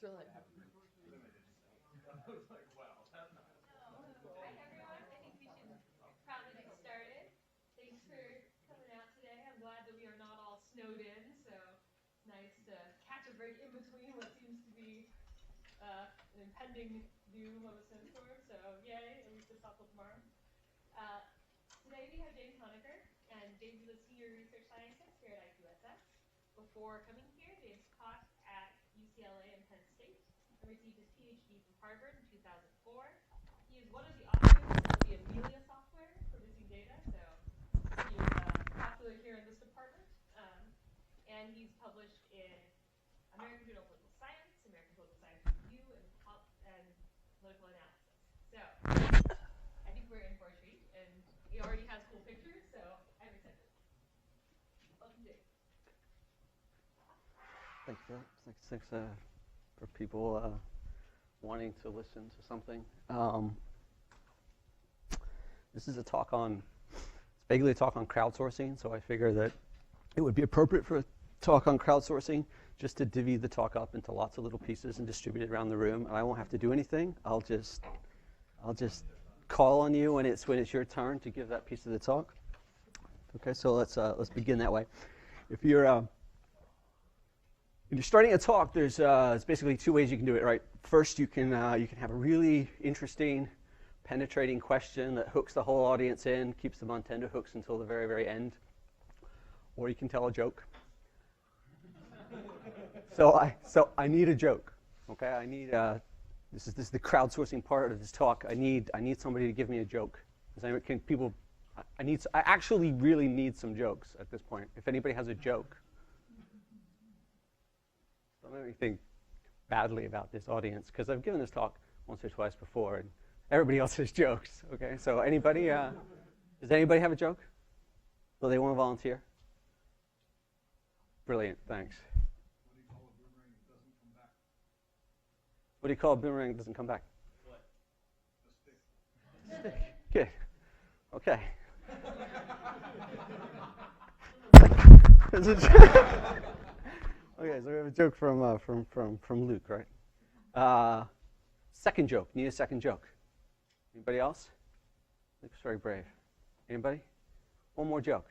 They're like, Hi everyone, I think we should probably get started. Thanks for coming out today. I'm glad that we are not all snowed in, so it's nice to catch a break in between what seems to be an impending doom of a snowstorm. So yay, at least it's not till tomorrow. Today we have James Honaker, and James is a senior research scientist here at IQSS. Before coming here, James taught at UCLA and Penn State and received his PhD from Harvard in 2004. He is one of the authors of the Amelia software for missing data, so he is popular here in this department. And he's published in American Journal of Political Science, American Political Science Review, and Political Analysis. So I think we're in for a treat, and he already has cool pictures, so I'm excited. Welcome, James. Thanks for people wanting to listen to something. This is a talk on, it's vaguely a talk on crowdsourcing, so I figure that it would be appropriate for a talk on crowdsourcing just to divvy the talk up into lots of little pieces and distribute it around the room. And I won't have to do anything. I'll just call on you when it's your turn to give that piece of the talk. Okay, so let's begin that way. If you're starting a talk, there's basically two ways you can do it, right? First, you can have a really interesting, penetrating question that hooks the whole audience in, keeps them on tenterhooks until the very, very end. Or you can tell a joke. So I need a joke. Okay, I need this is the crowdsourcing part of this talk. I need somebody to give me a joke. I actually really need some jokes at this point. If anybody has a joke. Don't make me think badly about this audience, because I've given this talk once or twice before, and everybody else has jokes. Okay, so anybody? Does anybody have a joke? Will they want to volunteer? Brilliant, thanks. What do you call a boomerang that doesn't come back? What? A stick. Good. Okay. Okay, so we have a joke from Luke, right? Second joke. Need a second joke. Anybody else? Luke's very brave. Anybody? One more joke.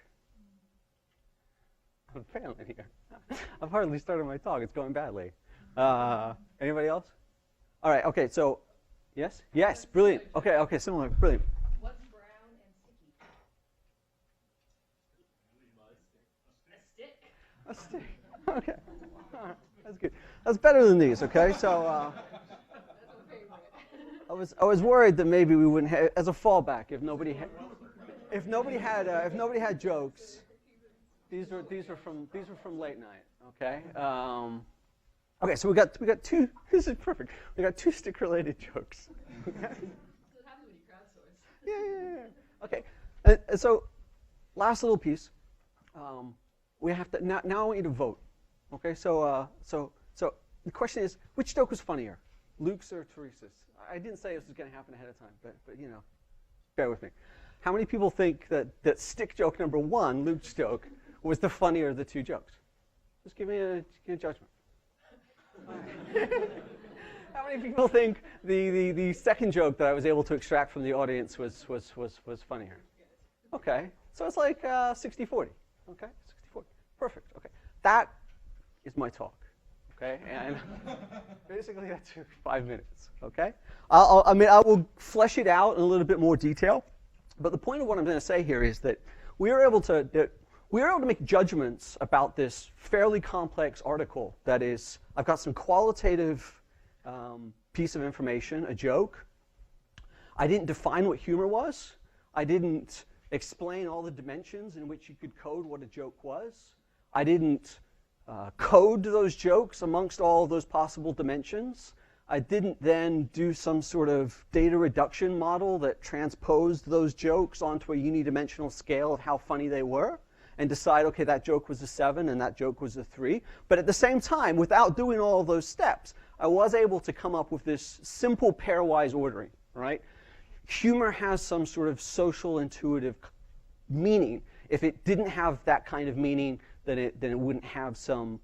I'm failing here. I've hardly started my talk. It's going badly. Anybody else? All right. Okay. So, yes. Yes. Brilliant. Okay. Similar. Brilliant. What's brown and sticky? A stick. A stick. Okay. All right. That's good. That's better than these. Okay. So. I was worried that maybe we wouldn't have, as a fallback, if nobody had jokes. These were from late night. Okay. Okay. So we got two. This is perfect. We got two stick-related jokes. Okay. That's what happens when you crowdsource. Yeah. Okay. And so, last little piece. We have to now. I want you to vote. Okay. So the question is, which joke was funnier, Luke's or Teresa's? I didn't say this was going to happen ahead of time, but bear with me. How many people think that stick joke number one, Luke's joke, was the funnier of the two jokes? Just give me a judgment. How many people think the second joke that I was able to extract from the audience was funnier? Okay, so it's like 60-40. Okay, 60-40. Perfect. Okay, that is my talk. Okay, and basically that took 5 minutes. Okay, I will flesh it out in a little bit more detail, but the point of what I'm going to say here is that we were able to make judgments about this fairly complex article. That is, I've got some qualitative piece of information, a joke. I didn't define what humor was. I didn't explain all the dimensions in which you could code what a joke was. I didn't code those jokes amongst all of those possible dimensions. I didn't then do some sort of data reduction model that transposed those jokes onto a unidimensional scale of how funny they were and decide, okay, that joke was a 7 and that joke was a 3. But at the same time, without doing all of those steps, I was able to come up with this simple pairwise ordering, right? Humor has some sort of social intuitive meaning. If it didn't have that kind of meaning, then it wouldn't have some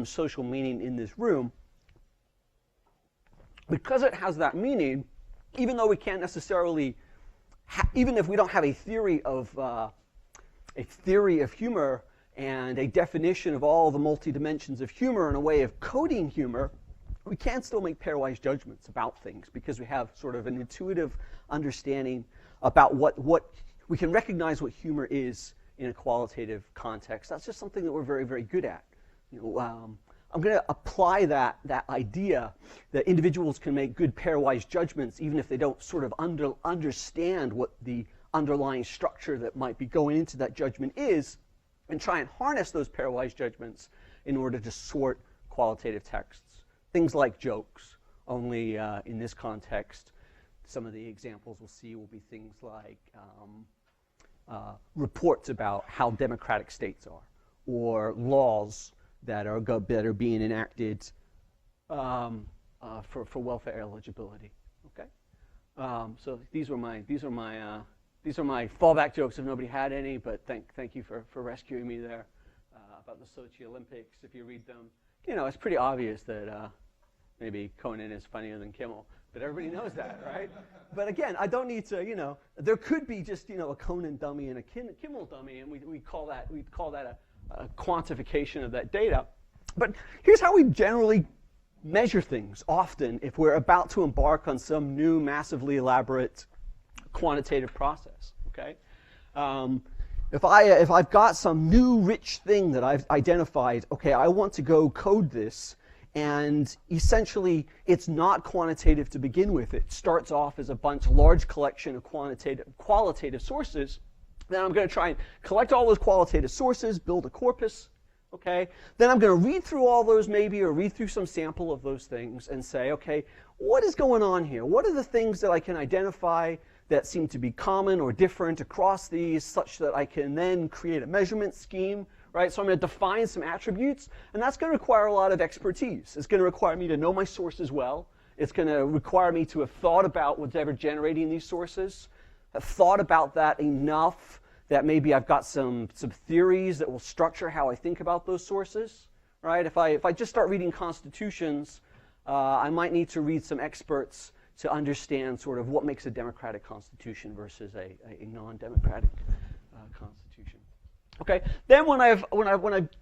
social meaning in this room. because it has that meaning, even though we can't necessarily, even if we don't have a theory of humor and a definition of all the multi-dimensions of humor and a way of coding humor, we can still make pairwise judgments about things because we have sort of an intuitive understanding about what we can recognize what humor is in a qualitative context. That's just something that we're very, very good at. I'm going to apply that idea that individuals can make good pairwise judgments even if they don't sort of understand what the underlying structure that might be going into that judgment is, and try and harness those pairwise judgments in order to sort qualitative texts. Things like jokes, only in this context, some of the examples we'll see will be things like reports about how democratic states are, or laws that are being enacted for welfare eligibility. Okay, so these are my fallback jokes if nobody had any. But thank you for rescuing me there about the Sochi Olympics. If you read them, it's pretty obvious that maybe Conan is funnier than Kimmel, but everybody knows that, right? But again, I don't need to. There could be just a Conan dummy and a Kimmel dummy, and we call that a quantification of that data. But here's how we generally measure things often if we're about to embark on some new massively elaborate quantitative process. Okay, if I've got some new rich thing that I've identified, okay, I want to go code this, and essentially it's not quantitative to begin with. It starts off as a large collection of qualitative sources. Then I'm going to try and collect all those qualitative sources, build a corpus, okay? Then I'm going to read through all those maybe, or read through some sample of those things and say, okay, what is going on here? What are the things that I can identify that seem to be common or different across these, such that I can then create a measurement scheme, right? So I'm going to define some attributes, and that's going to require a lot of expertise. It's going to require me to know my sources well. It's going to require me to have thought about whatever generating these sources, have thought about that enough that maybe I've got some theories that will structure how I think about those sources, right? If I just start reading constitutions, I might need to read some experts to understand sort of what makes a democratic constitution versus a non-democratic constitution. Okay. Then when I've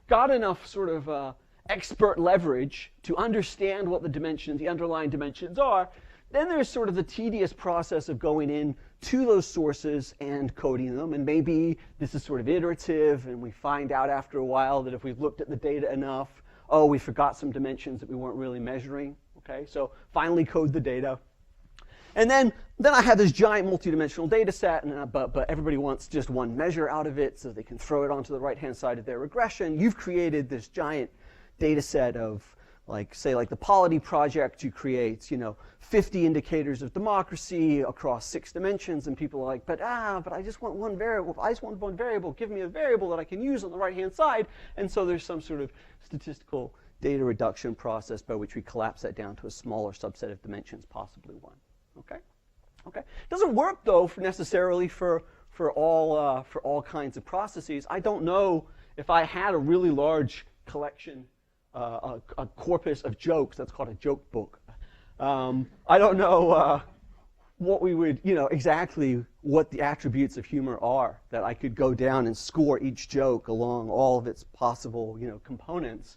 got enough sort of expert leverage to understand what the underlying dimensions are, then there's sort of the tedious process of going in to those sources and coding them. And maybe this is sort of iterative, and we find out after a while that if we've looked at the data enough, oh, we forgot some dimensions that we weren't really measuring. Okay, so finally code the data. And then I have this giant multidimensional data set, and, but everybody wants just one measure out of it so they can throw it onto the right-hand side of their regression. You've created this giant data set of, like the Polity project, you create, 50 indicators of democracy across 6 dimensions, and people are like, but I just want one variable. If I just want one variable, give me a variable that I can use on the right-hand side. And so there's some sort of statistical data reduction process by which we collapse that down to a smaller subset of dimensions, possibly one. Okay. Doesn't work though necessarily for all kinds of processes. I don't know if I had a really large collection, a corpus of jokes. That's called a joke book. I don't know what we would, exactly what the attributes of humor are that I could go down and score each joke along all of its possible, components.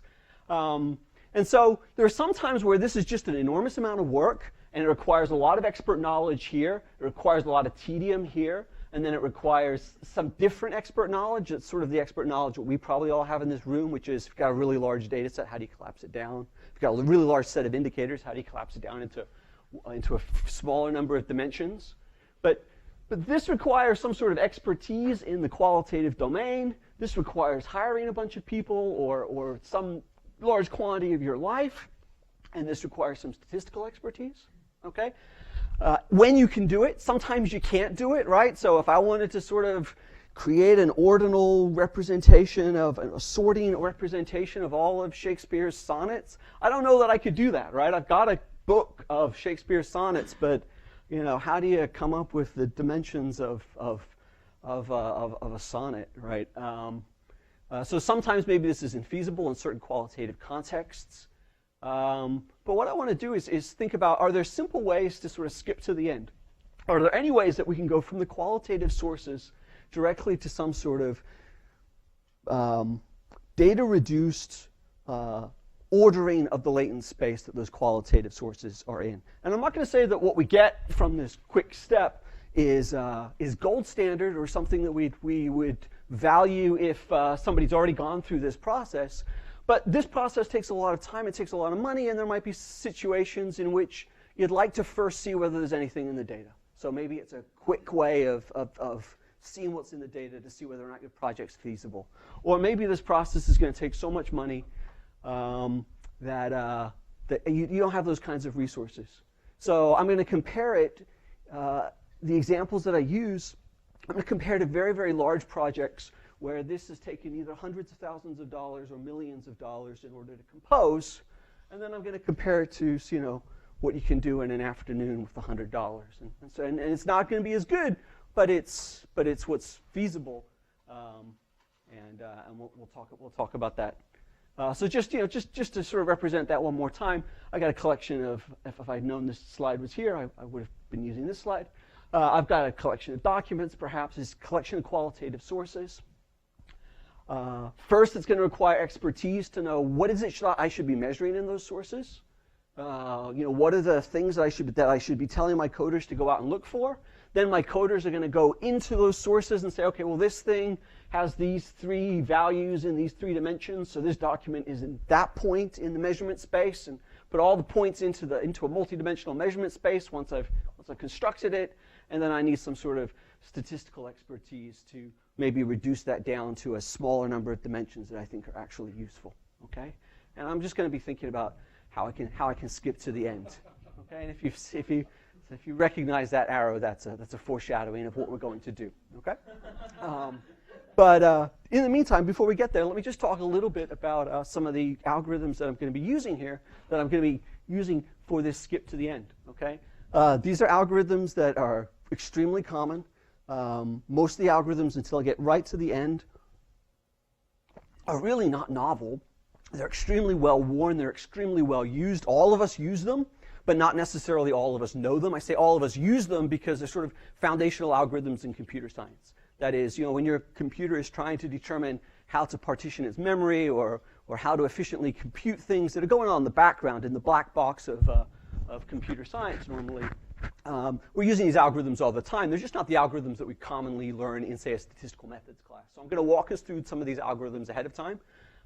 And so there are some times where this is just an enormous amount of work, and it requires a lot of expert knowledge here. It requires a lot of tedium here. And then it requires some different expert knowledge. It's sort of the expert knowledge that we probably all have in this room, which is if you've got a really large data set, how do you collapse it down? If you've got a really large set of indicators, how do you collapse it down into a smaller number of dimensions? But this requires some sort of expertise in the qualitative domain. This requires hiring a bunch of people or some large quantity of your life. And this requires some statistical expertise. Okay? When you can do it, sometimes you can't do it, right? So if I wanted to sort of create an ordinal representation of a sorting representation of all of Shakespeare's sonnets, I don't know that I could do that, right? I've got a book of Shakespeare's sonnets, but how do you come up with the dimensions of a sonnet, right? So sometimes maybe this is infeasible in certain qualitative contexts. But what I want to do is think about, are there simple ways to sort of skip to the end? Are there any ways that we can go from the qualitative sources directly to some sort of data-reduced ordering of the latent space that those qualitative sources are in? And I'm not going to say that what we get from this quick step is gold standard or something that we would value if somebody's already gone through this process. But this process takes a lot of time, it takes a lot of money, and there might be situations in which you'd like to first see whether there's anything in the data. So maybe it's a quick way of seeing what's in the data to see whether or not your project's feasible. Or maybe this process is going to take so much money that you don't have those kinds of resources. So I'm going to compare it, the examples that I use, I'm going to compare to very, very large projects where this has taken either hundreds of thousands of dollars or millions of dollars in order to compose. And then I'm going to compare it to, what you can do in an afternoon with $100. And it's not going to be as good, but it's what's feasible. And we'll talk about that. So just to sort of represent that one more time, I got a collection of, if I'd known this slide was here, I would have been using this slide. I've got a collection of documents, perhaps, it's a collection of qualitative sources. First, it's going to require expertise to know what is it I should be measuring in those sources. What are the things that I should be telling my coders to go out and look for. Then my coders are going to go into those sources and say, okay, well, this thing has these 3 values in these 3 dimensions, so this document is in that point in the measurement space, and put all the points into a multi-dimensional measurement space once I've constructed it, and then I need some sort of statistical expertise to maybe reduce that down to a smaller number of dimensions that I think are actually useful. Okay, and I'm just going to be thinking about how I can skip to the end. Okay, and if you recognize that arrow, that's a foreshadowing of what we're going to do. Okay, but in the meantime, before we get there, let me just talk a little bit about some of the algorithms that I'm going to be using here, that I'm going to be using for this skip to the end. Okay, these are algorithms that are extremely common. Most of the algorithms, until I get right to the end, are really not novel. They're extremely well worn. They're extremely well used. All of us use them, but not necessarily all of us know them. I say all of us use them because they're sort of foundational algorithms in computer science. That is, when your computer is trying to determine how to partition its memory or how to efficiently compute things that are going on in the background in the black box of computer science normally. We're using these algorithms all the time. They're just not the algorithms that we commonly learn in, say, a statistical methods class. So I'm going to walk us through some of these algorithms ahead of time,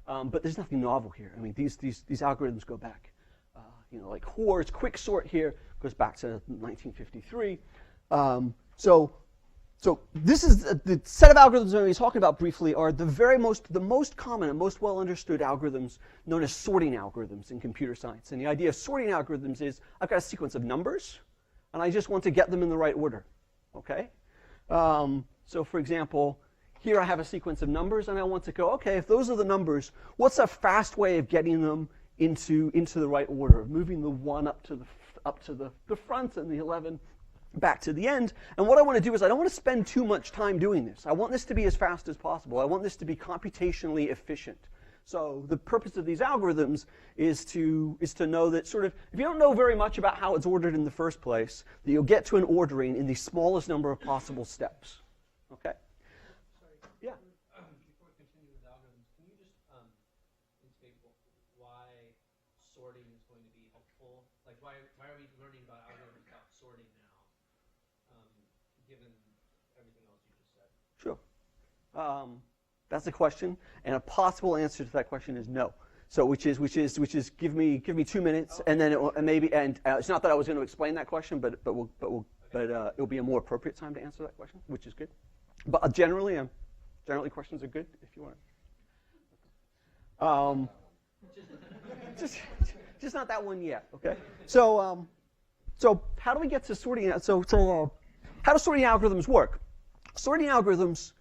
but there's nothing novel here. I mean, these algorithms go back. Like Hoare's quicksort here goes back to 1953. So this is the set of algorithms I'm going to be talking about briefly are the most common and most well understood algorithms known as sorting algorithms in computer science. And the idea of sorting algorithms is I've got a sequence of numbers, and I just want to get them in the right order. Okay? So for example, here I have a sequence of numbers, and I want to go, okay, if those are the numbers, what's a fast way of getting them into the right order, of moving the 1 up to the front and the 11 back to the end? And what I want to do is I don't want to spend too much time doing this. I want this to be as fast as possible. I want this to be computationally efficient. So the purpose of these algorithms is to know that sort of, if you don't know very much about how it's ordered in the first place, that you'll get to an ordering in the smallest number of possible steps. Okay? Sorry. Yeah. Before we continue with algorithms, can you just indicate why sorting is going to be helpful? Like, why are we learning about algorithms about sorting now, given everything else you just said? Sure. That's a question, and a possible answer to that question is no. So, which is give me 2 minutes, and then it's not that I was going to explain that question, but it'll be a more appropriate time to answer that question, which is good. But generally questions are good if you want. Just not that one yet. Okay. So how do we get to sorting? So how do sorting algorithms work? Sorting algorithms,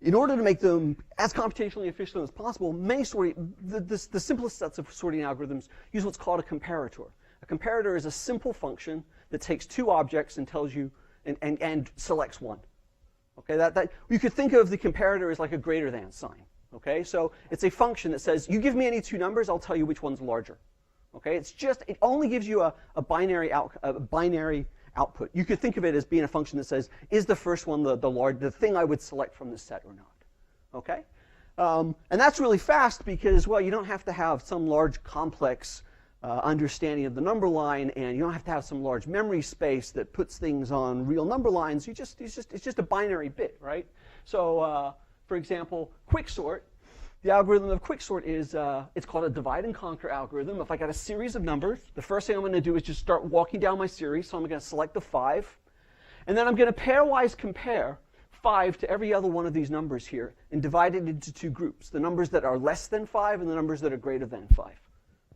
in order to make them as computationally efficient as possible, the simplest sets of sorting algorithms use what's called a comparator. A comparator is a simple function that takes 2 objects and tells you and selects one. Okay, that you could think of the comparator as like a greater than sign. Okay, so it's a function that says you give me any 2 numbers, I'll tell you which one's larger. Okay, it only gives you a binary output. You could think of it as being a function that says, is the first one the thing I would select from the set or not? Okay, and that's really fast because, well, you don't have to have some large complex understanding of the number line, and you don't have to have some large memory space that puts things on real number lines. It's just a binary bit, right? So, for example, quicksort. The algorithm of quicksort is, it's called a divide and conquer algorithm. If I got a series of numbers, the first thing I'm going to do is just start walking down my series. So I'm going to select the 5. And then I'm going to pairwise compare 5 to every other one of these numbers here and divide it into 2 groups, the numbers that are less than 5 and the numbers that are greater than 5.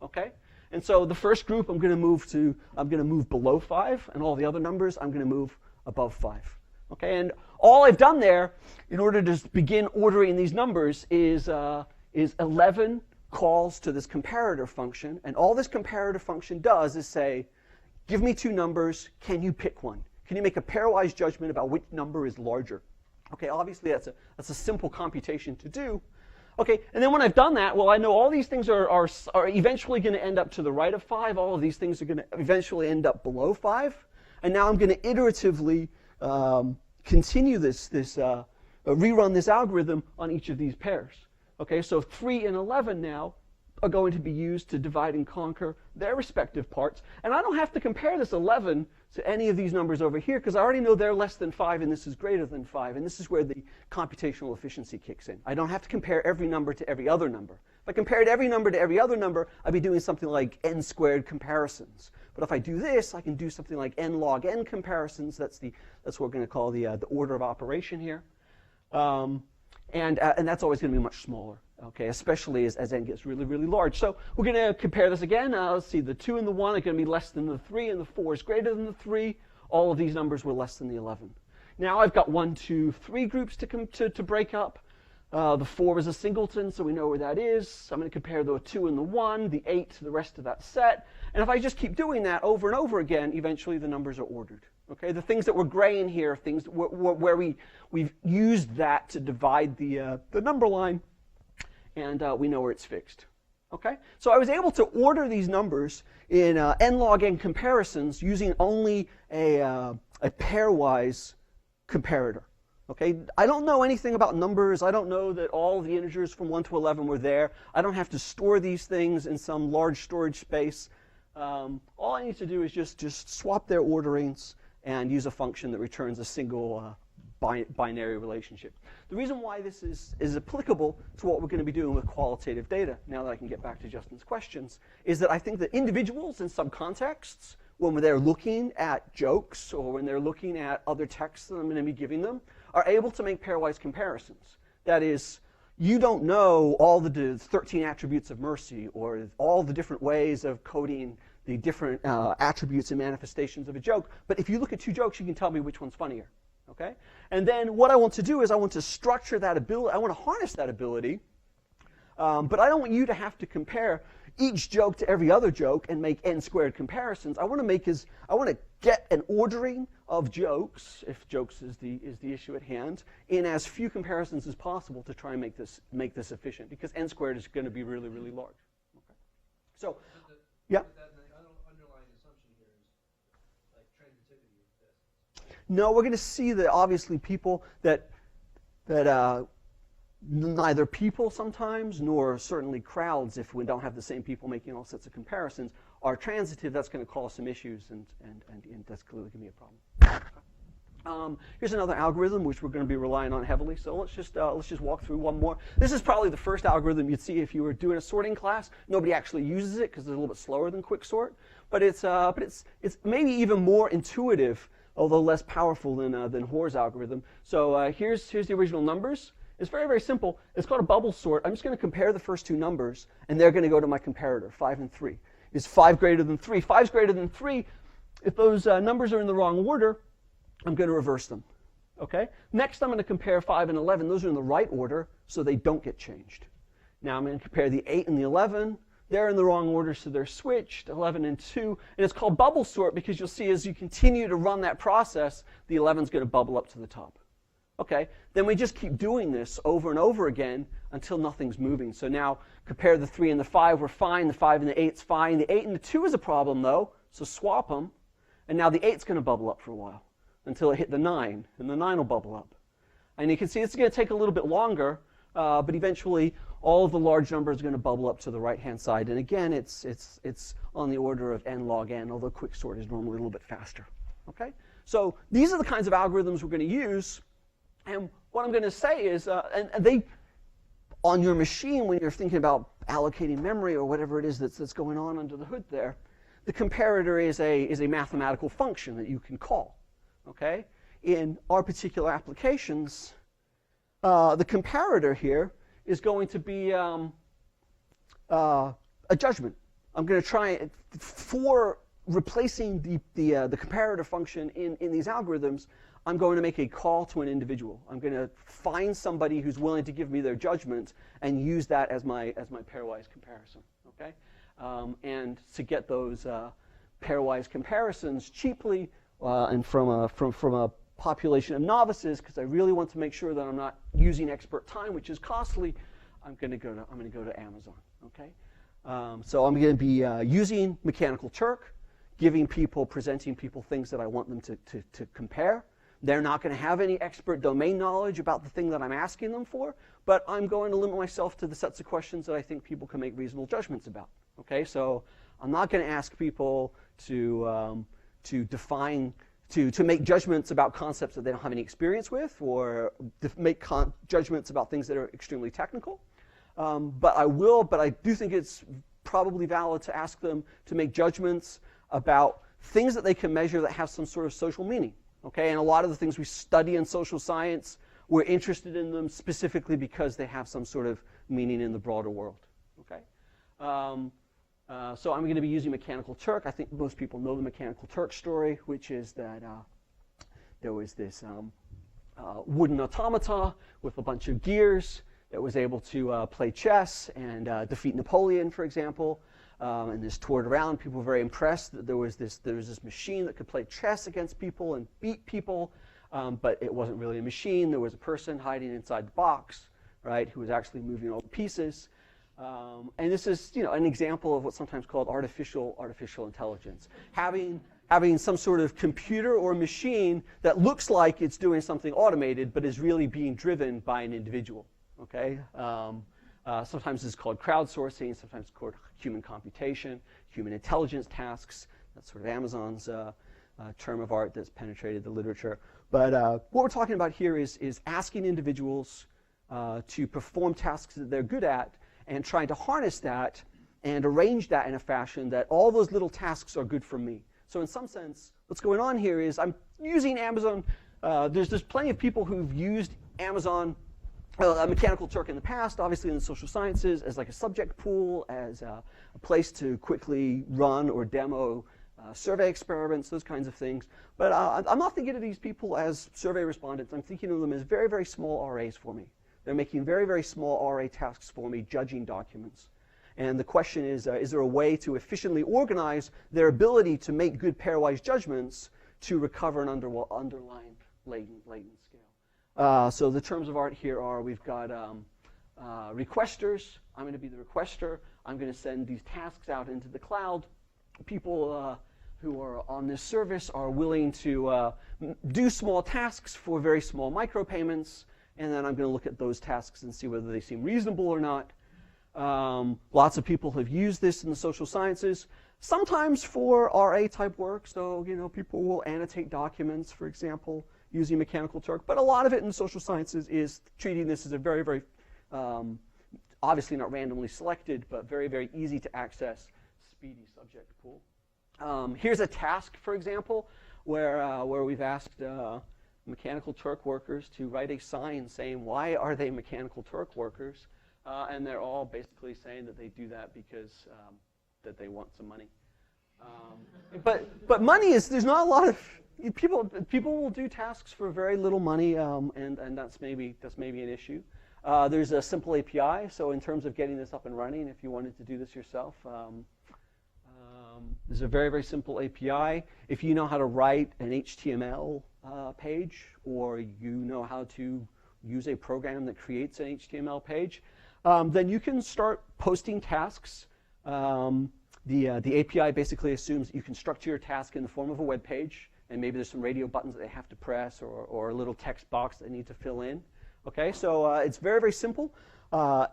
Okay? And so the first group I'm going to move below 5, and all the other numbers I'm going to move above 5. Okay, and all I've done there, in order to begin ordering these numbers, is 11 calls to this comparator function. And all this comparator function does is say, give me 2 numbers, can you pick one? Can you make a pairwise judgment about which number is larger? Okay, obviously that's a simple computation to do. Okay, and then when I've done that, well, I know all these things are eventually going to end up to the right of 5. All of these things are going to eventually end up below 5. And now I'm going to iteratively continue rerun this algorithm on each of these pairs. Okay, so 3 and 11 now are going to be used to divide and conquer their respective parts. And I don't have to compare this 11 to any of these numbers over here because I already know they're less than 5 and this is greater than 5. And this is where the computational efficiency kicks in. I don't have to compare every number to every other number. If I compared every number to every other number, I'd be doing something like n squared comparisons. But if I do this, I can do something like n log n comparisons. That's what we're going to call the order of operation here. And that's always going to be much smaller, okay, especially as n gets really, really large. So we're going to compare this again. Let's see, the 2 and the 1 are going to be less than the 3, and the 4 is greater than the 3. All of these numbers were less than the 11. Now I've got 1, 2, 3 groups to break up. The 4 is a singleton, so we know where that is. I'm going to compare the 2 and the 1, the 8 to the rest of that set. And if I just keep doing that over and over again, eventually the numbers are ordered. Okay, the things that were gray in here, things where we've used that to divide the number line, and we know where it's fixed. Okay, so I was able to order these numbers in n log n comparisons using only a pairwise comparator. Okay, I don't know anything about numbers. I don't know that all the integers from 1 to 11 were there. I don't have to store these things in some large storage space. All I need to do is just swap their orderings and use a function that returns a single binary relationship. The reason why this is applicable to what we're going to be doing with qualitative data, now that I can get back to Justin's questions, is that I think that individuals in some contexts, when they're looking at jokes or when they're looking at other texts that I'm going to be giving them, are able to make pairwise comparisons. That is, you don't know all the 13 attributes of mercy or all the different ways of coding the different attributes and manifestations of a joke, but if you look at 2 jokes, you can tell me which one's funnier. Okay? And then what I want to do is I want to structure that ability, I want to harness that ability, but I don't want you to have to compare each joke to every other joke and make n squared comparisons. I want to get an ordering of jokes, if jokes is the issue at hand, in as few comparisons as possible to try and make this efficient, because n squared is going to be really, really large. Okay? So, yeah. No, we're going to see that obviously people that neither people sometimes nor certainly crowds, if we don't have the same people making all sets of comparisons, are transitive. That's going to cause some issues, and that's clearly going to be a problem. Here's another algorithm which we're going to be relying on heavily. So let's just walk through one more. This is probably the first algorithm you'd see if you were doing a sorting class. Nobody actually uses it because it's a little bit slower than quicksort, but it's maybe even more intuitive, although less powerful than Hoare's algorithm. So here's the original numbers. It's very, very simple. It's called a bubble sort. I'm just going to compare the first 2 numbers, and they're going to go to my comparator, 5 and 3. Is 5 greater than 3? 5 is greater than 3. If those numbers are in the wrong order, I'm going to reverse them. Okay? Next, I'm going to compare 5 and 11. Those are in the right order, so they don't get changed. Now I'm going to compare the 8 and the 11. They're in the wrong order, so they're switched, 11 and 2. And it's called bubble sort because you'll see as you continue to run that process, the 11 is going to bubble up to the top. Okay, then we just keep doing this over and over again until nothing's moving. So now compare the 3 and the 5, we're fine. The 5 and the 8's fine. The 8 and the 2 is a problem though, so swap them. And now the 8's going to bubble up for a while until it hit the 9, and the 9 will bubble up. And you can see it's going to take a little bit longer, but eventually all of the large numbers are going to bubble up to the right-hand side. And again, it's on the order of n log n, although quicksort is normally a little bit faster. Okay? So these are the kinds of algorithms we're going to use. And what I'm going to say is, and they, on your machine, when you're thinking about allocating memory or whatever it is that's going on under the hood there, the comparator is a mathematical function that you can call. Okay? In our particular applications, the comparator here is going to be a judgment. I'm going to try for replacing the comparator function in these algorithms. I'm going to make a call to an individual. I'm going to find somebody who's willing to give me their judgment and use that as my pairwise comparison. Okay, and to get those pairwise comparisons cheaply and from a population of novices, because I really want to make sure that I'm not using expert time, which is costly, I'm going to go to Amazon. Okay, so I'm going to be using Mechanical Turk, presenting people things that I want them to compare. They're not going to have any expert domain knowledge about the thing that I'm asking them for, but I'm going to limit myself to the sets of questions that I think people can make reasonable judgments about. Okay, so I'm not going to ask people to make judgments about concepts that they don't have any experience with, or to make judgments about things that are extremely technical. But I do think it's probably valid to ask them to make judgments about things that they can measure that have some sort of social meaning. Okay, and a lot of the things we study in social science, we're interested in them specifically because they have some sort of meaning in the broader world. Okay, so I'm going to be using Mechanical Turk. I think most people know the Mechanical Turk story, which is that there was this wooden automata with a bunch of gears that was able to play chess and defeat Napoleon, for example. And this toured around. People were very impressed that there was this machine that could play chess against people and beat people, but it wasn't really a machine. There was a person hiding inside the box, right, who was actually moving all the pieces. And this is, an example of what's sometimes called artificial intelligence. Having some sort of computer or machine that looks like it's doing something automated, but is really being driven by an individual. Okay. Sometimes it's called crowdsourcing, sometimes it's called human computation, human intelligence tasks. That's sort of Amazon's term of art that's penetrated the literature. But what we're talking about here is asking individuals to perform tasks that they're good at and trying to harness that and arrange that in a fashion that all those little tasks are good for me. So in some sense, what's going on here is I'm using Amazon. There's plenty of people who've used Amazon Mechanical Turk in the past, obviously in the social sciences, as like a subject pool, as a place to quickly run or demo survey experiments, those kinds of things. But I'm not thinking of these people as survey respondents. I'm thinking of them as very, very small RAs for me. They're making very, very small RA tasks for me, judging documents. And the question is there a way to efficiently organize their ability to make good pairwise judgments to recover an underlying latent scale? So the terms of art here are, we've got requesters. I'm going to be the requester. I'm going to send these tasks out into the cloud. People who are on this service are willing to do small tasks for very small micropayments, and then I'm going to look at those tasks and see whether they seem reasonable or not. Lots of people have used this in the social sciences, sometimes for RA type work. So, people will annotate documents, for example, using Mechanical Turk. But a lot of it in the social sciences is treating this as a very, very, obviously not randomly selected, but very, very easy to access, speedy subject pool. Here's a task, for example, where we've asked Mechanical Turk workers to write a sign saying, why are they Mechanical Turk workers? And they're all basically saying that they do that because that they want some money. But money is, there's not a lot of, people will do tasks for very little money, and that's maybe an issue. There's a simple API, so in terms of getting this up and running, if you wanted to do this yourself, there's a very, very simple API. If you know how to write an HTML page, or you know how to use a program that creates an HTML page, then you can start posting tasks. The API basically assumes you can structure your task in the form of a web page, and maybe there's some radio buttons that they have to press, or a little text box they need to fill in. Okay, so it's very, very simple.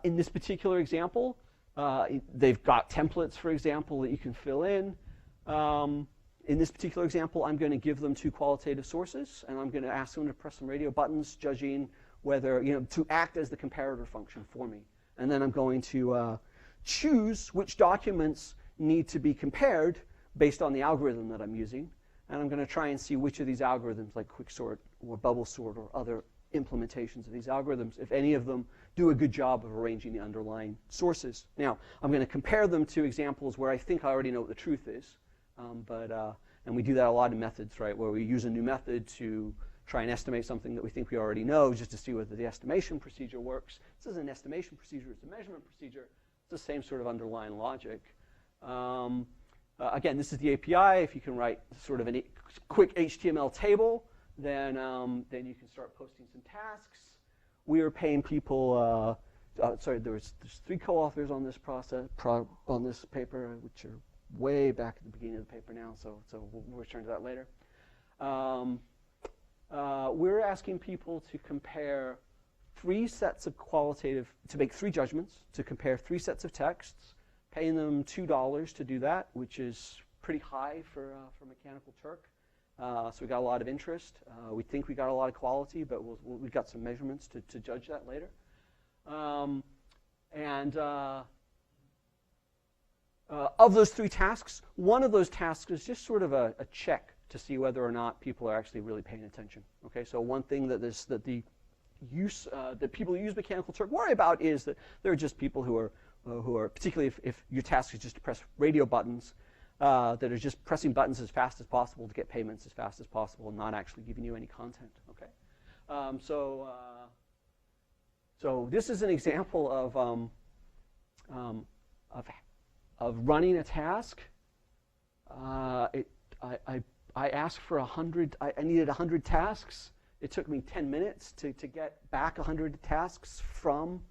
In this particular example, they've got templates, for example, that you can fill in. In this particular example, I'm going to give them 2 qualitative sources, and I'm going to ask them to press some radio buttons, judging whether, to act as the comparator function for me. And then I'm going to choose which documents need to be compared based on the algorithm that I'm using. And I'm going to try and see which of these algorithms, like quicksort or bubble sort or other implementations of these algorithms, if any of them do a good job of arranging the underlying sources. Now, I'm going to compare them to examples where I think I already know what the truth is. And we do that a lot in methods, right, where we use a new method to try and estimate something that we think we already know, just to see whether the estimation procedure works. This isn't an estimation procedure, it's a measurement procedure. It's the same sort of underlying logic. Again, this is the API. If you can write sort of a quick HTML table, then you can start posting some tasks. We are paying people, there's 3 co-authors on this on this paper, which are way back at the beginning of the paper now, so we'll return to that later. We're asking people to compare 3 sets of to make 3 judgments, to compare 3 sets of texts, paying them $2 to do that, which is pretty high for Mechanical Turk. So we got a lot of interest. We think we got a lot of quality, but we've got some measurements to judge that later. Of those 3 tasks, one of those tasks is just sort of a check to see whether or not people are actually really paying attention. Okay, so one thing that people who use Mechanical Turk worry about is that there are just people who are particularly if your task is just to press radio buttons, that are just pressing buttons as fast as possible to get payments as fast as possible, and not actually giving you any content. Okay, so this is an example of running a task. I asked for 100. I needed 100 tasks. It took me 10 minutes to get back 100 tasks from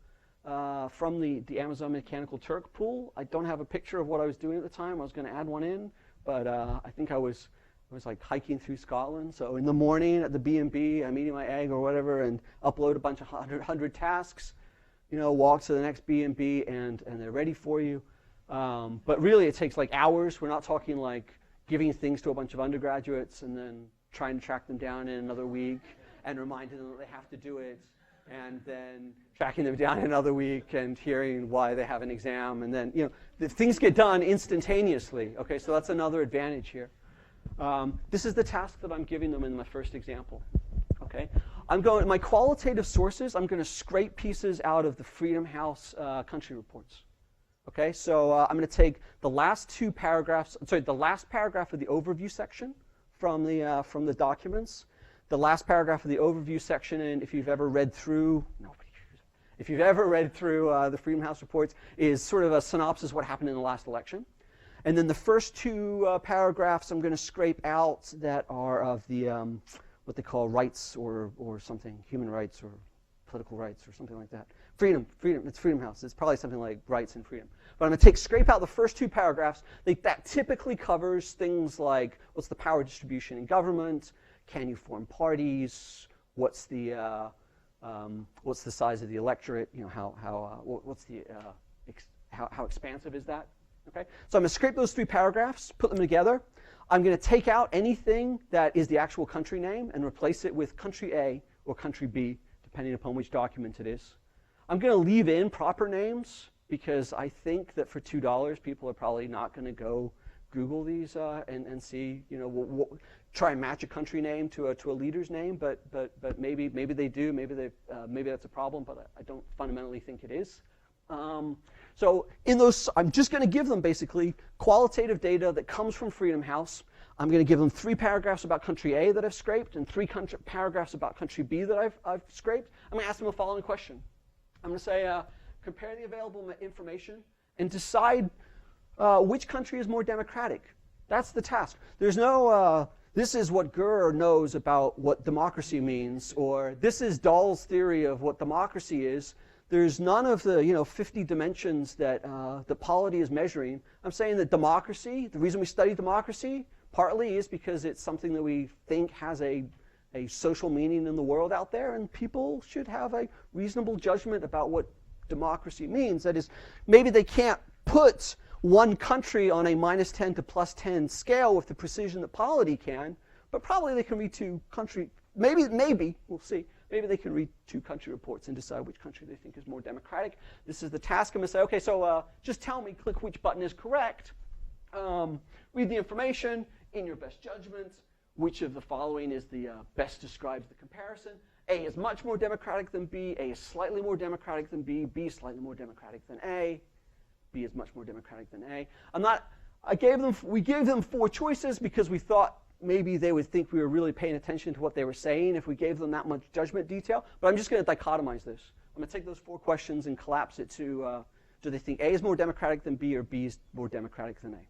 the Amazon Mechanical Turk pool. I don't have a picture of what I was doing at the time. I was going to add one in, but I think I was like hiking through Scotland. So in the morning at the B&B, I'm eating my egg or whatever, and upload a bunch of 100 tasks. Walk to the next B&B, and they're ready for you. But really, it takes like hours. We're not talking like giving things to a bunch of undergraduates and then trying to track them down in another week and reminding them that they have to do it, and then tracking them down another week and hearing why they have an exam, and then the things get done instantaneously. Okay, so that's another advantage here. This is the task that I'm giving them in my first example. Okay, my qualitative sources. I'm going to scrape pieces out of the Freedom House country reports. Okay, so I'm going to take the last 2 paragraphs. The last paragraph of the overview section from the documents, the last paragraph of the overview section, and if you've ever read through, if you've ever read through the Freedom House reports, is sort of a synopsis of what happened in the last election. And then the first 2 paragraphs I'm going to scrape out that are of the what they call rights or something, human rights or political rights or something like that. Freedom, it's Freedom House. It's probably something like rights and freedom. But I'm going to scrape out the first 2 paragraphs. That typically covers things like what's the power distribution in government, can you form parties, what's the size of the electorate, how expansive is that? Okay, so I'm going to scrape those 3 paragraphs, put them together. I'm going to take out anything that is the actual country name and replace it with country A or country B, depending upon which document it is. I'm going to leave in proper names because I think that for $2, people are probably not going to go Google these and see, try and match a country name to a leader's name. But maybe they do. Maybe that's a problem. But I don't fundamentally think it is. So in those, I'm just going to give them basically qualitative data that comes from Freedom House. I'm going to give them 3 paragraphs about country A that I've scraped and 3 paragraphs about country B that I've scraped. I'm going to ask them the following question. I'm going to say, compare the available information and decide which country is more democratic. That's the task. There's no this is what Gurr knows about what democracy means, or this is Dahl's theory of what democracy is. There's none of the 50 dimensions that the polity is measuring. I'm saying that democracy, the reason we study democracy, partly is because it's something that we think has a social meaning in the world out there, and people should have a reasonable judgment about what democracy means. That is, maybe they can't put one country on a -10 to +10 scale with the precision that polity can, but probably they can read two country, maybe, we'll see, maybe they can read two country reports and decide which country they think is more democratic. This is the task. I'm going to say, okay, so just tell me, click which button is correct. Read the information in your best judgment. Which of the following is the best describes the comparison? A is much more democratic than B. A is slightly more democratic than B. B is slightly more democratic than A. B is much more democratic than A. We gave them 4 choices because we thought maybe they would think we were really paying attention to what they were saying if we gave them that much judgment detail. But I'm just going to dichotomize this. I'm going to take those 4 questions and collapse it to, do they think A is more democratic than B or B is more democratic than A?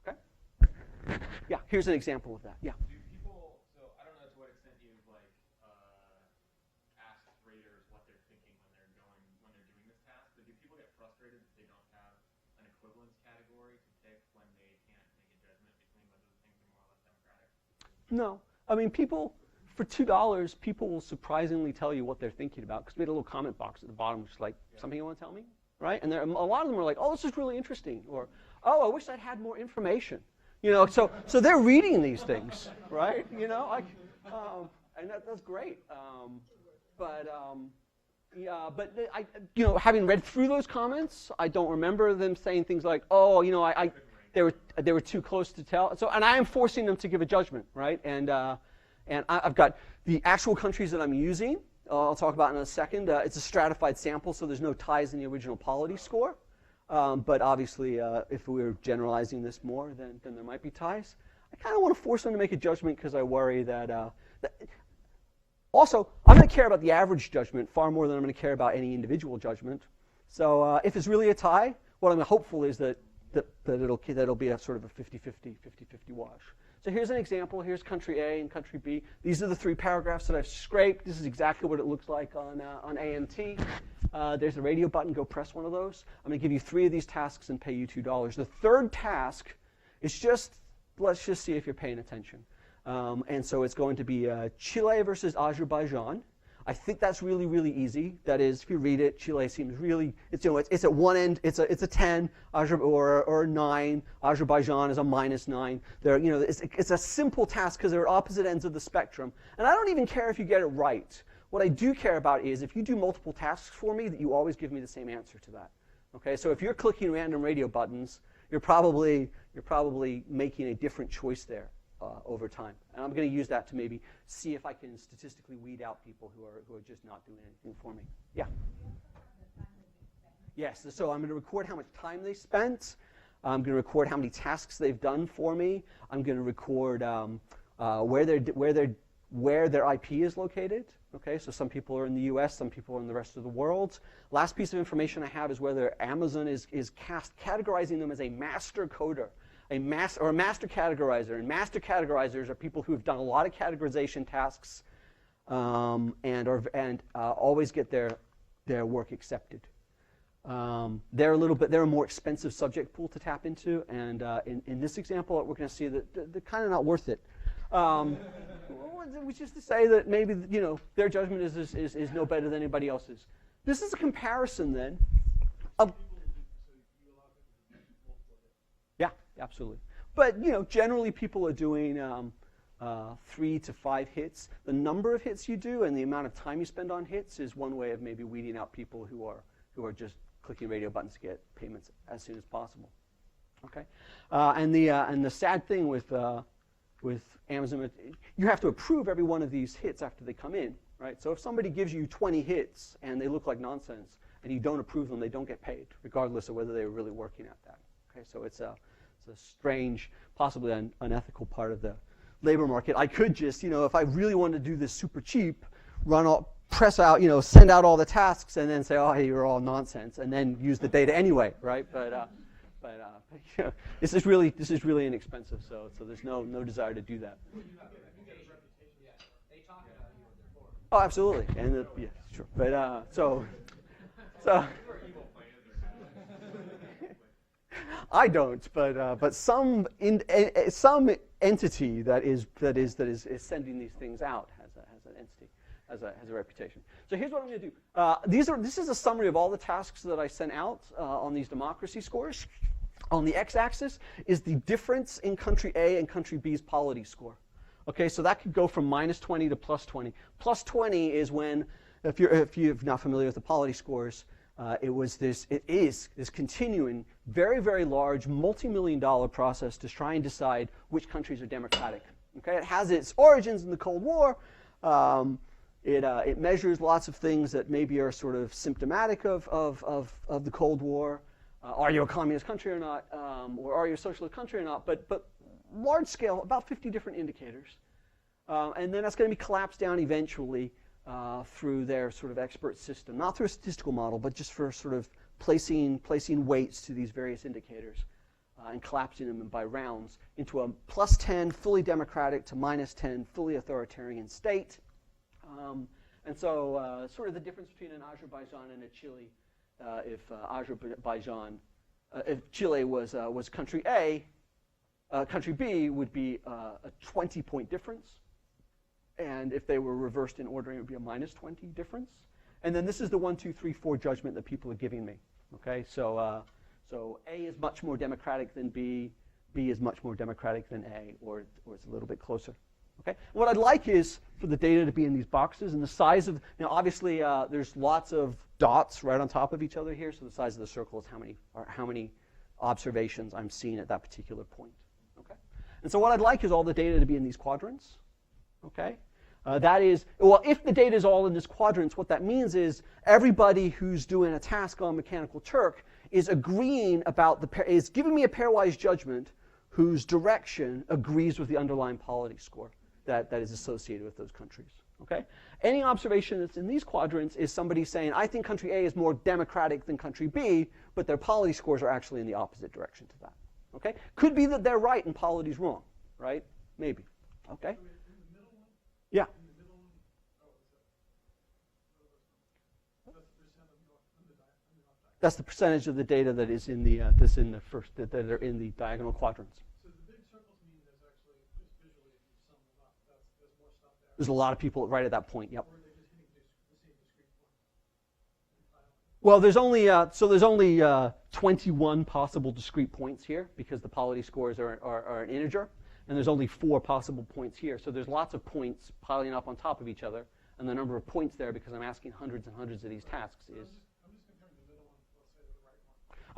Okay? Yeah, here's an example of that. Yeah. Do people, so I don't know to what extent you've asked raters what they're thinking when they're doing this task, but do people get frustrated that they don't have an equivalence category to pick when they can't make a judgment between whether the things are more or less democratic? No. I mean, for $2, people will surprisingly tell you what they're thinking about, because we had a little comment box at the bottom, just like, something you want to tell me? Right? And a lot of them are like, oh, this is really interesting, or, oh, I wish I'd had more information. So they're reading these things, right? And that's great. Having read through those comments, I don't remember them saying things like, oh, they were too close to tell. So, and I am forcing them to give a judgment, right? And I've got the actual countries that I'm using. I'll talk about in a second. It's a stratified sample, so there's no ties in the original polity score. But obviously, if we were generalizing this more, then there might be ties. I kind of want to force them to make a judgment because I worry that also, I'm going to care about the average judgment far more than I'm going to care about any individual judgment. So if it's really a tie, what I'm hopeful is that it'll be a sort of a 50-50 wash. So here's an example. Here's country A and country B. These are the 3 paragraphs that I've scraped. This is exactly what it looks like on AMT. There's a radio button. Go press one of those. I'm going to give you 3 of these tasks and pay you $2. The third task is let's just see if you're paying attention. And so it's going to be Chile versus Azerbaijan. I think that's really, really easy. That is, if you read it, Chile seems really, it's at one end, it's a 10 or a 9. Azerbaijan is a -9. It's a simple task because they're at opposite ends of the spectrum. And I don't even care if you get it right. What I do care about is if you do multiple tasks for me, that you always give me the same answer to that. Okay, so if you're clicking random radio buttons, you're probably making a different choice there. Over time, and I'm going to use that to maybe see if I can statistically weed out people who are just not doing anything for me. Yeah. Yes. So I'm going to record how much time they spent. I'm going to record how many tasks they've done for me. I'm going to record where their IP is located. Okay. So some people are in the U.S., some people are in the rest of the world. Last piece of information I have is whether Amazon is categorizing them as a master coder. A master categorizer. And master categorizers are people who have done a lot of categorization tasks and always get their work accepted. They're a more expensive subject pool to tap into, and in this example, we're going to see that they're kind of not worth it. Which is to say that maybe their judgment is no better than anybody else's. This is a comparison then of. Absolutely. But, generally people are doing 3 to 5 hits. The number of hits you do and the amount of time you spend on hits is one way of maybe weeding out people who are just clicking radio buttons to get payments as soon as possible. Okay? And the sad thing with Amazon, you have to approve every one of these hits after they come in, right? So if somebody gives you 20 hits and they look like nonsense and you don't approve them, they don't get paid, regardless of whether they were really working at that. Okay? So it's a strange, possibly unethical part of the labor market. I could just, if I really wanted to do this super cheap, press out, send out all the tasks and then say, oh, hey, you're all nonsense, and then use the data anyway, right? But you know, this is really inexpensive. So there's no desire to do that. You get a reputation. Yeah. They talk about you in their forums. Oh, absolutely, and yeah, sure. But so. I don't, but some entity that is sending these things out has a reputation. So here's what I'm going to do. This is a summary of all the tasks that I sent out on these democracy scores. On the x-axis is the difference in country A and country B's polity score. Okay, so that could go from -20 to +20. +20 is when, if you're not familiar with the polity scores, it is this continuing, very, very large, multi-million-dollar process to try and decide which countries are democratic. Okay, it has its origins in the Cold War. It measures lots of things that maybe are sort of symptomatic of the Cold War. Are you a communist country or not? Or are you a socialist country or not? But large scale, about 50 different indicators. And then that's going to be collapsed down eventually through their sort of expert system. Not through a statistical model, but just for sort of placing weights to these various indicators and collapsing them by rounds into a +10 fully democratic to -10 fully authoritarian state. And so sort of the difference between an Azerbaijan and a Chile, if Chile was country A, country B would be a 20-point difference. And if they were reversed in ordering, it would be a -20 difference. And then this is the 1, 2, 3, 4 judgment that people are giving me. Okay, so A is much more democratic than B. B is much more democratic than A, or it's a little bit closer. Okay, what I'd like is for the data to be in these boxes, and the size of, obviously there's lots of dots right on top of each other here, so the size of the circle is how many observations I'm seeing at that particular point. Okay, and so what I'd like is all the data to be in these quadrants. Okay, that is, well, if the data is all in this quadrants, what that means is everybody who's doing a task on Mechanical Turk is agreeing about is giving me a pairwise judgment whose direction agrees with the underlying polity score that is associated with those countries. Okay, any observation that's in these quadrants is somebody saying, I think country A is more democratic than country B, but their polity scores are actually in the opposite direction to that. Okay, could be that they're right and polity's wrong, right? Maybe. Okay. Yeah. That's the percentage of the data that is in the that are in the diagonal quadrants. So the big circles mean there's actually just visually if you sum them up, there's more stuff there. There's a lot of people right at that point. Yep. Or are they just hitting the same discrete point? Well, there's only 21 possible discrete points here because the polity scores are an integer. And there's only 4 possible points here. So there's lots of points piling up on top of each other. And the number of points there, because I'm asking hundreds and hundreds of these tasks, is... I'm just comparing the middle one, let's say, to the right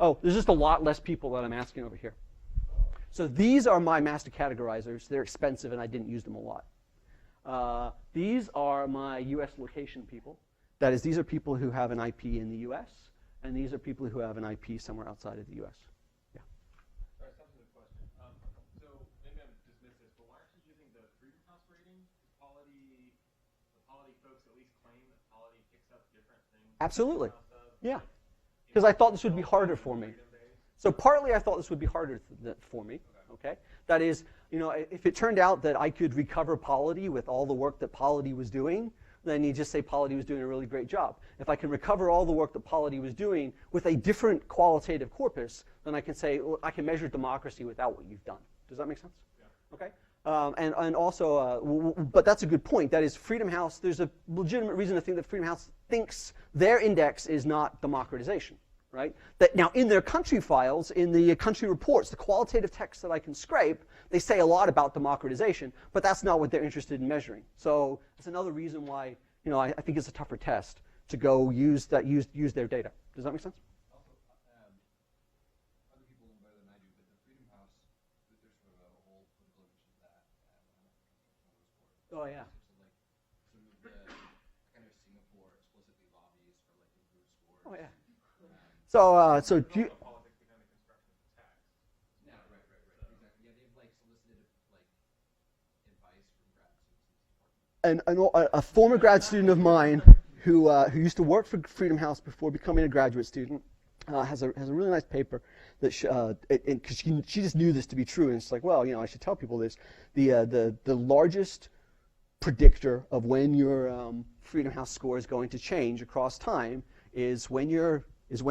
one. Oh, there's just a lot less people that I'm asking over here. So these are my master categorizers. They're expensive, and I didn't use them a lot. These are my U.S. location people. That is, these are people who have an IP in the U.S., and these are people who have an IP somewhere outside of the U.S. Absolutely. Yeah. Because I thought this would be harder for me. So partly I thought this would be harder for me. Okay. That is, if it turned out that I could recover polity with all the work that polity was doing, then you just say polity was doing a really great job. If I can recover all the work that polity was doing with a different qualitative corpus, then I can say, well, I can measure democracy without what you've done. Does that make sense? Yeah. Okay. And also, but that's a good point. That is, Freedom House, there's a legitimate reason to think that Freedom House thinks their index is not democratization, right? That now in their country files, in the country reports, the qualitative text that I can scrape, they say a lot about democratization, but that's not what they're interested in measuring. So it's another reason why, I think it's a tougher test to go use their data. Does that make sense? Oh yeah. Oh yeah. So do you? And a former grad student of mine who used to work for Freedom House before becoming a graduate student has a really nice paper that because she just knew this to be true, and it's like, well, I should tell people this. The largest predictor of when your Freedom House score is going to change across time is when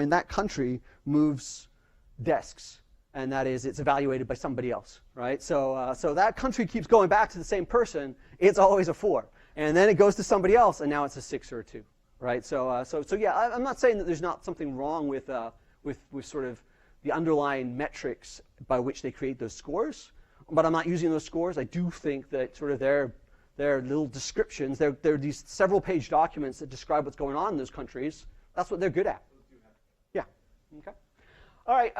that country moves desks, and that is it's evaluated by somebody else, right? So that country keeps going back to the same person. It's always a 4, and then it goes to somebody else, and now it's a 6 or a 2. Right, so yeah, I'm not saying that there's not something wrong with sort of the underlying metrics by which they create those scores, but I'm not using those scores. I do think that sort of their little descriptions, they're these several-page documents that describe what's going on in those countries. That's what they're good at. Yeah. Okay. All right.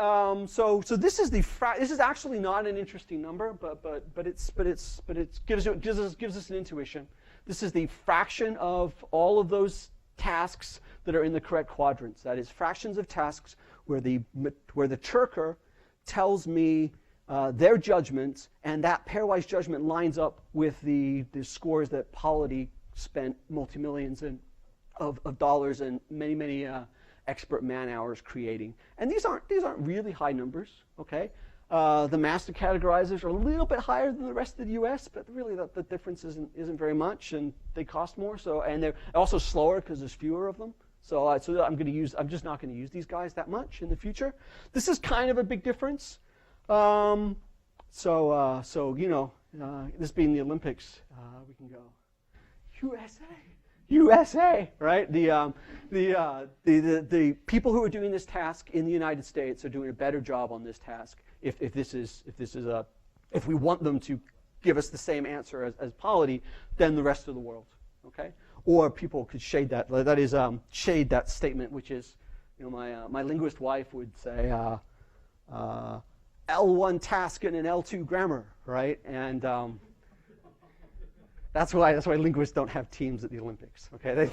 So this is this is actually not an interesting number, but it gives us an intuition. This is the fraction of all of those tasks that are in the correct quadrants. That is fractions of tasks where the Turker tells me their judgments, and that pairwise judgment lines up with the scores that Polity spent multi-millions of dollars and many expert man hours creating. And these aren't really high numbers. Okay. The master categorizers are a little bit higher than the rest of the U.S., but really the difference isn't very much, and they cost more. And they're also slower because there's fewer of them. So I'm just not going to use these guys that much in the future. This is kind of a big difference. This being the Olympics, we can go USA, right? The people who are doing this task in the United States are doing a better job on this task. If we want them to give us the same answer as Polity than the rest of the world, okay? Or people could shade that. That is shade that statement, which is, my linguist wife would say L1 task and an L2 grammar, right? And that's why linguists don't have teams at the Olympics, okay?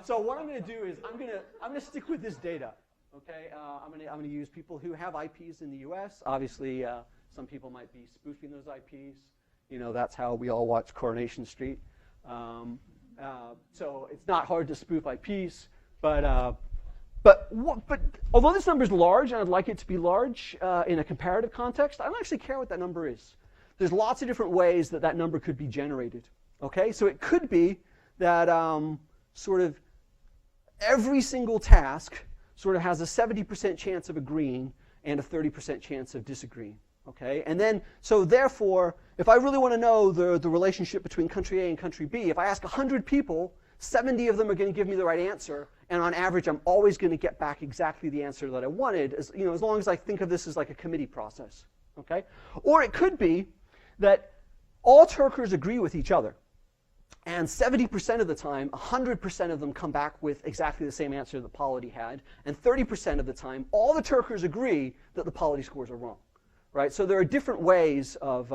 So what I'm going to do is I'm going to stick with this data. Okay, I'm going to use people who have IPs in the U.S. Obviously, some people might be spoofing those IPs. That's how we all watch Coronation Street. So it's not hard to spoof IPs, but although this number is large, and I'd like it to be large in a comparative context, I don't actually care what that number is. There's lots of different ways that number could be generated. Okay, so it could be that sort of every single task sort of has a 70% chance of agreeing and a 30% chance of disagreeing. Okay, and then so therefore, if I really want to know the relationship between country A and country B, if I ask 100 people, 70 of them are going to give me the right answer, and on average, I'm always going to get back exactly the answer that I wanted, as long as I think of this as like a committee process. Okay, or it could be that all Turkers agree with each other. And 70% of the time, 100% of them come back with exactly the same answer that Polity had. And 30% of the time, all the Turkers agree that the Polity scores are wrong. Right? So there are different ways of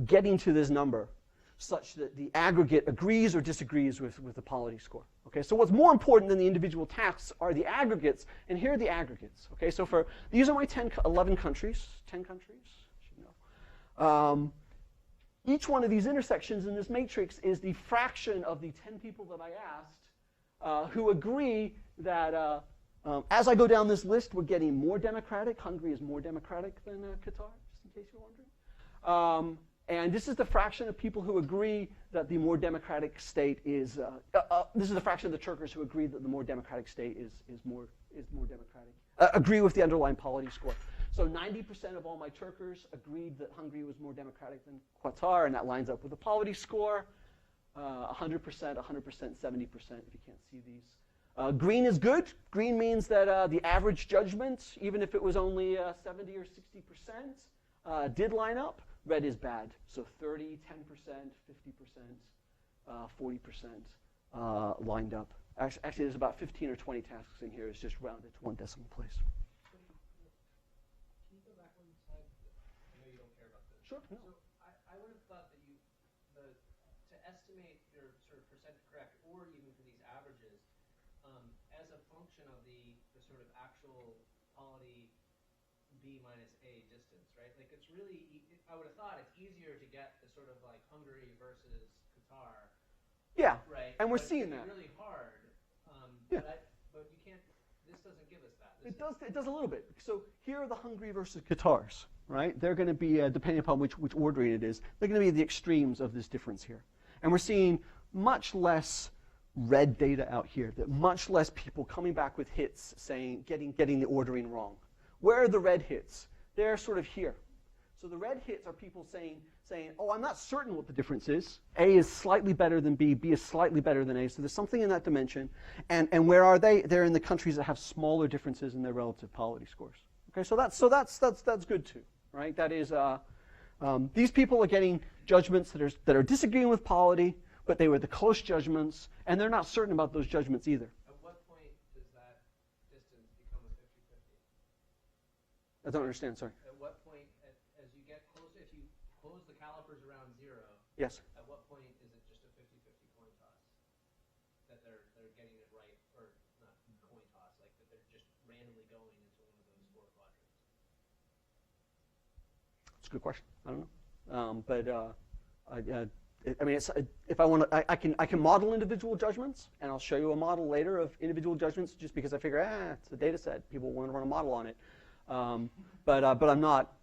getting to this number such that the aggregate agrees or disagrees with the Polity score. Okay? So what's more important than the individual tasks are the aggregates. And here are the aggregates. Okay? So these are my 11 countries. 10 countries? I should know. Each one of these intersections in this matrix is the fraction of the 10 people that I asked who agree that as I go down this list, we're getting more democratic. Hungary is more democratic than Qatar, just in case you're wondering. And this is the fraction of people who agree that the more democratic state is. This is the fraction of the Turkers who agree that the more democratic state is more democratic. Agree with the underlying Polity score. So 90% of all my Turkers agreed that Hungary was more democratic than Qatar, and that lines up with the Polity score. 100%, 100%, 70% if you can't see these. Green is good. Green means that the average judgment, even if it was only 70 or 60%, did line up. Red is bad. So 30, 10%, 50%, 40% lined up. Actually, there's about 15 or 20 tasks in here. It's just rounded to one decimal place. Sure. No. So I would have thought that to estimate your sort of percent correct, or even for these averages, as a function of the sort of actual Polity B minus A distance, right? Like it's really, I would have thought it's easier to get the sort of like Hungary versus Qatar. Yeah. Right. And we're seeing that. It's really hard Yeah. But you can't. This doesn't give us that. It does a little bit. So here are the Hungary versus Qatars, right? They're going to be, depending upon which ordering it is, they're going to be the extremes of this difference here. And we're seeing much less red data out here, that much less people coming back with hits saying, getting the ordering wrong. Where are the red hits? They're sort of here. So the red hits are people saying, oh, I'm not certain what the difference is. A is slightly better than B. B is slightly better than A. So there's something in that dimension. And where are they? They're in the countries that have smaller differences in their relative polity scores. Okay, so that's good too, right? That is, these people are getting judgments that are disagreeing with polity, but they were the close judgments, and they're not certain about those judgments either. At what point does that distance become a 50-50? I don't understand. Sorry. At what point, as you get closer, if you close the calipers around 0, Yes. at what point is it just a 50-50 coin toss? That they're getting it right, or not coin toss, like that they're just randomly going into one of those 4 quadrants? It's a good question. I don't know. I mean, if I want to, I can model individual judgments, and I'll show you a model later of individual judgments, just because I figure, it's a data set. People want to run a model on it. But I'm not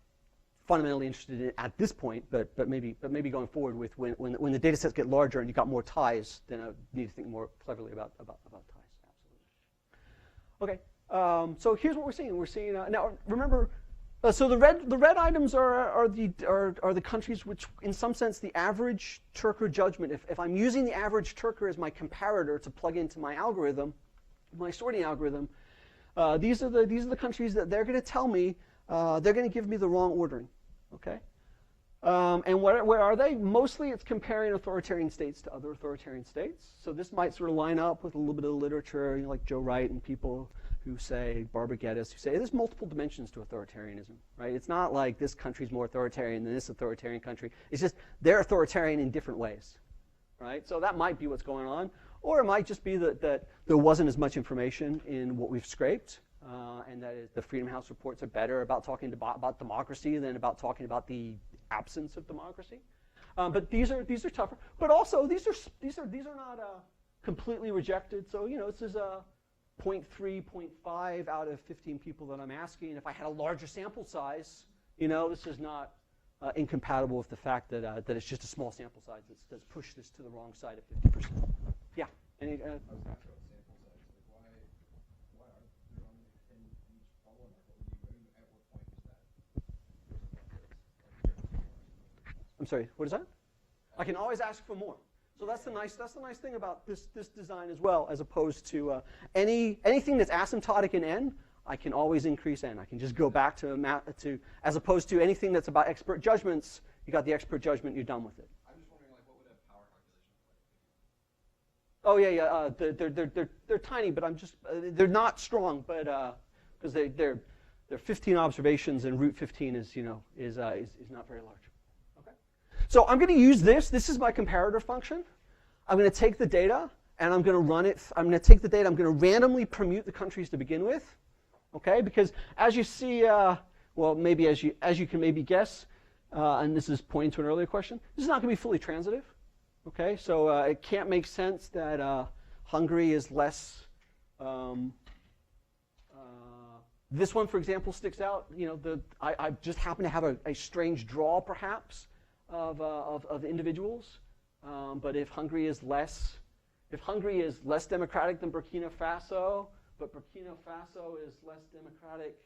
fundamentally interested in it at this point. But maybe going forward with when the data sets get larger and you've got more ties, then I need to think more cleverly about ties. Absolutely. Okay. So here's what we're seeing. We're seeing now. Remember. So the red items are the countries which, in some sense, the average Turker judgment. If I'm using the average Turker as my comparator to plug into my algorithm, my sorting algorithm, these are the countries that they're going to tell me they're going to give me the wrong ordering. Okay. And where are they? Mostly, it's comparing authoritarian states to other authoritarian states. So this might sort of line up with a little bit of literature, like Joe Wright and people who say, Barbara Geddes, who say there's multiple dimensions to authoritarianism, right? It's not like this country's more authoritarian than this authoritarian country. It's just they're authoritarian in different ways, right? So that might be what's going on. Or it might just be that there wasn't as much information in what we've scraped, and that the Freedom House reports are better about talking about democracy than about talking about the absence of democracy. But these are tougher. But also these are not completely rejected. So this is a 0.3, 0.5 out of 15 people that I'm asking. If I had a larger sample size, this is not incompatible with the fact that it's just a small sample size that's pushed this to the wrong side of 50%. Yeah. Any, I was asking about sample size. Like why are there only 10 in each column? At what point is that? I'm sorry. What is that? I can always ask for more. So that's the nice thing about this design as well, as opposed to anything that's asymptotic in n. I can always increase n. I can just go back to as opposed to anything that's about expert judgments. You got the expert judgment. You're done with it. I'm just wondering, like, what would a power calculation look like? Oh yeah. They're tiny, but they're not strong, but because they're 15 observations and root 15 is not very large. So I'm going to use this. This is my comparator function. I'm going to take the data, and I'm going to run it. I'm going to take the data. I'm going to randomly permute the countries to begin with, okay? Because as you see, well, maybe as you can maybe guess, and this is pointing to an earlier question, this is not going to be fully transitive, okay? So it can't make sense that Hungary is less. This one, for example, sticks out. I just happen to have a strange draw, perhaps, of individuals, but if Hungary is less democratic than Burkina Faso, but Burkina Faso is less democratic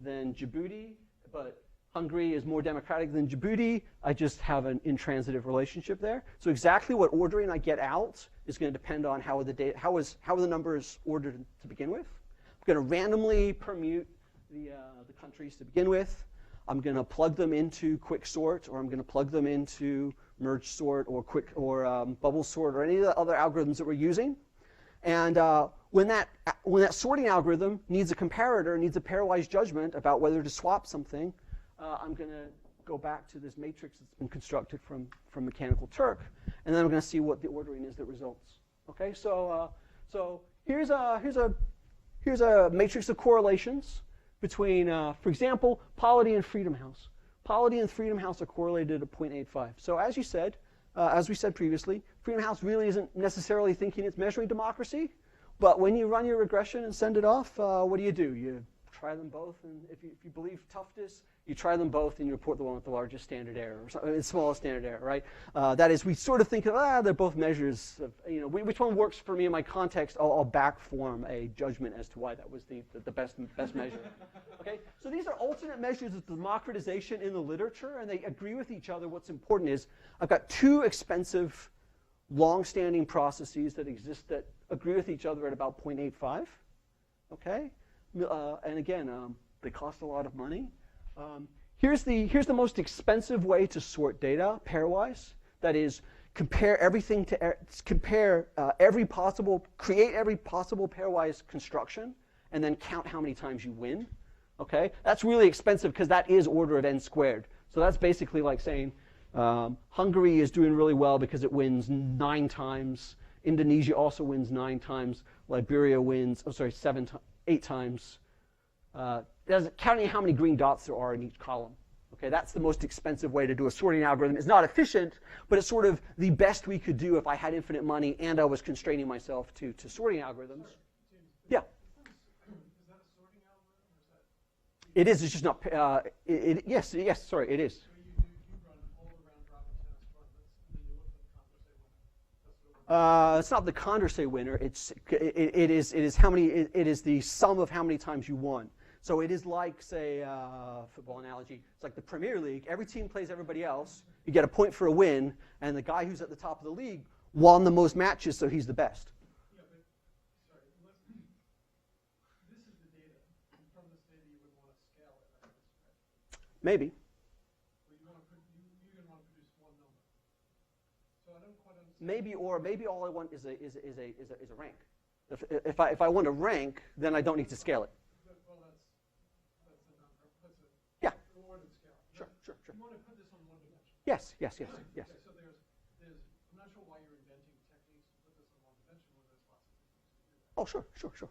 than Djibouti, but Hungary is more democratic than Djibouti, I just have an intransitive relationship there. So exactly what ordering I get out is going to depend on how are the numbers ordered to begin with. I'm going to randomly permute the countries to begin with. I'm going to plug them into quick sort, or I'm going to plug them into merge sort, or bubble sort, or any of the other algorithms that we're using. And when that sorting algorithm needs a comparator, needs a pairwise judgment about whether to swap something, I'm going to go back to this matrix that's been constructed from Mechanical Turk, and then I'm going to see what the ordering is that results. Okay, so here's a matrix of correlations between, for example, polity and Freedom House. Polity and Freedom House are correlated at 0.85. So as we said previously, Freedom House really isn't necessarily thinking it's measuring democracy. But when you run your regression and send it off, what do? You try them both, and if you believe toughness, you try them both, and you report the one with the largest standard error, or smallest standard error, right? That is, we sort of think of, they're both measures of, which one works for me in my context. I'll back form a judgment as to why that was the best measure. Okay, so these are alternate measures of democratization in the literature, and they agree with each other. What's important is I've got two expensive, long-standing processes that exist that agree with each other at about 0.85. Okay, and again, they cost a lot of money. Here's the most expensive way to sort data pairwise. That is, compare everything to create every possible pairwise construction, and then count how many times you win. Okay, that's really expensive because that is order of n squared. So that's basically like saying Hungary is doing really well because it wins 9 times. Indonesia also wins 9 times. Liberia wins, 8 times. Counting how many green dots there are in each column. Okay, that's the most expensive way to do a sorting algorithm. It's not efficient, but it's sort of the best we could do if I had infinite money and I was constraining myself to sorting algorithms. Yeah. Is that a sorting algorithm, or is that? It is. It's just not. Yes. Sorry, it is. So you run all the round robin tennis tournaments, and then you look for the Condorcet winner. That's what It's not the Condorcet winner. It is the sum of how many times you won. So it is like, say, football analogy. It's like the Premier League. Every team plays everybody else. You get a point for a win, and the guy who's at the top of the league won the most matches, so he's the best. Yeah, but sorry, this is the data, and from this data you would want to scale it, I guess, right? Maybe. But you're going to want to produce one number. So I don't quite understand. Maybe all I want is a rank. If I want a rank, then I don't need to scale it. Well, that's a Yeah. ordered scale. Sure. You want to put this on one dimension. Yes. Okay, so there's I'm not sure why you're inventing techniques to put this on one dimension when there's lots of techniques to do that. Oh, sure.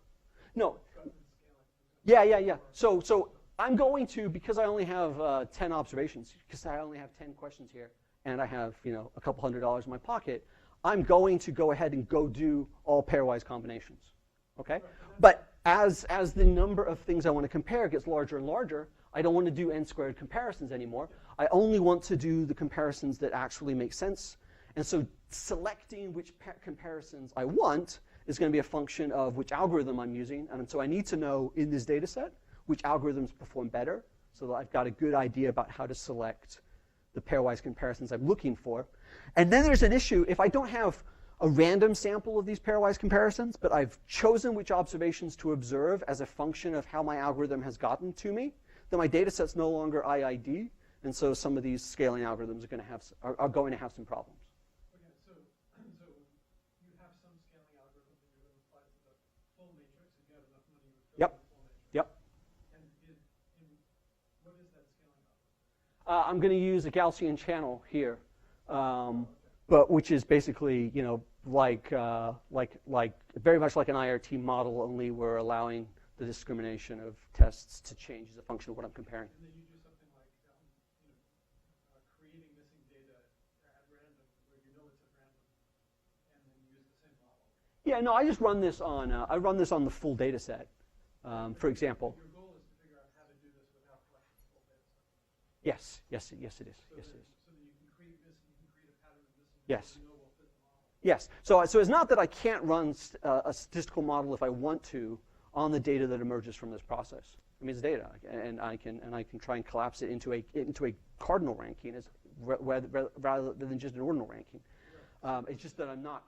No. Rather than scaling. Yeah. So I'm going to, because I only have 10 observations, because I only have 10 questions here, and I have a couple $100 in my pocket, I'm going to go ahead and go do all pairwise combinations. Okay? But as the number of things I want to compare gets larger and larger, I don't want to do n squared comparisons anymore. I only want to do the comparisons that actually make sense. And so selecting which comparisons I want is going to be a function of which algorithm I'm using. And so I need to know in this data set which algorithms perform better, so that I've got a good idea about how to select the pairwise comparisons I'm looking for. And then there's an issue if I don't have a random sample of these pairwise comparisons, but I've chosen which observations to observe as a function of how my algorithm has gotten to me, then my data set's no longer IID, and so some of these scaling algorithms are going to have some problems. Okay, so you have some scaling algorithm that you're going to apply to the full matrix and get enough money to fill Yep. the full matrix. Yep. And what is that scaling algorithm? I'm going to use a Gaussian channel here, but which is basically, like very much like an IRT model, only we're allowing the discrimination of tests to change as a function of what I'm comparing. And then you do something like creating missing data at random, where you know it's at random, and then you use the same model. Yeah, no, I just run this on the full data set, for example. Your goal is to figure out how to do this without collecting the full data set. Yes, it is. So that you can create a pattern of missing Yes. data you know will fit the model. Yes. So it's not that I can't run a statistical model if I want to on the data that emerges from this process. I mean, it's data, and I can try and collapse it into a cardinal ranking rather than just an ordinal ranking. It's just that I'm not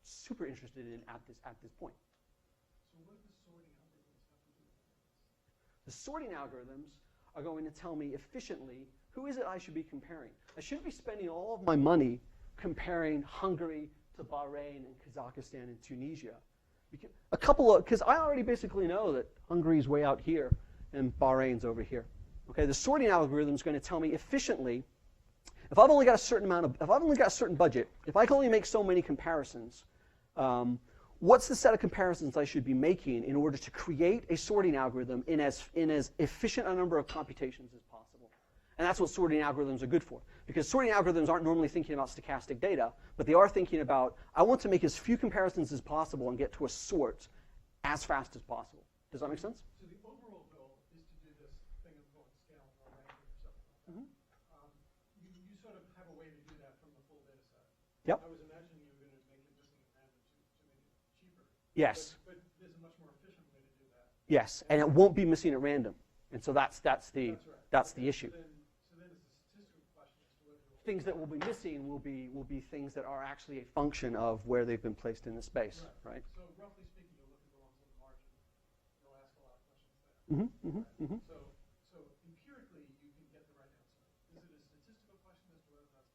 super interested in at this point. So what do the sorting algorithms have to do with that? The sorting algorithms are going to tell me efficiently who is it I should be comparing. I shouldn't be spending all of my money comparing Hungary to Bahrain and Kazakhstan and Tunisia. Because I already basically know that Hungary's way out here and Bahrain's over here. Okay, the sorting algorithm is going to tell me efficiently if I've only got a certain budget, if I can only make so many comparisons, what's the set of comparisons I should be making in order to create a sorting algorithm in as efficient a number of computations as possible? And that's what sorting algorithms are good for. Because sorting algorithms aren't normally thinking about stochastic data, but they are thinking about, I want to make as few comparisons as possible and get to a sort as fast as possible. Does that make sense? So the overall goal is to do this thing of going scaling or ranking or something like that. You sort of have a way to do that from the full data set. Yep. I was imagining you were going to make it missing at random to make it cheaper. Yes. But there's a much more efficient way to do that. Yes, and it won't be missing at random. And so that's the Right. issue. So then it's a statistical question as to whether you'll Things that will be missing will be things that are actually a function of where they've been placed in the space, right? So roughly speaking, you'll look at the ones on the margin. You'll ask a lot of questions there. So empirically, you can get the right answer. Is it a statistical question as to whether that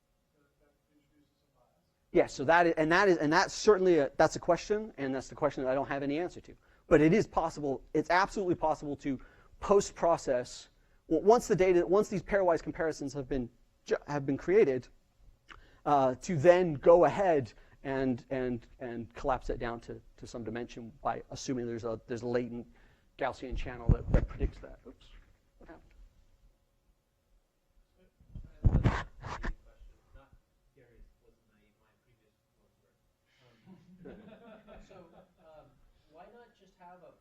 introduces some bias? Yes, so that's certainly that's a question, and that's the question that I don't have any answer to. But it is possible. It's absolutely possible to post-process once these pairwise comparisons have been created, to then go ahead and collapse it down to some dimension by assuming there's a latent Gaussian channel that predicts that. Oops, what happened? That's a naive question. Not Gary's wasn't naive. My previous ones were. So why not just have a?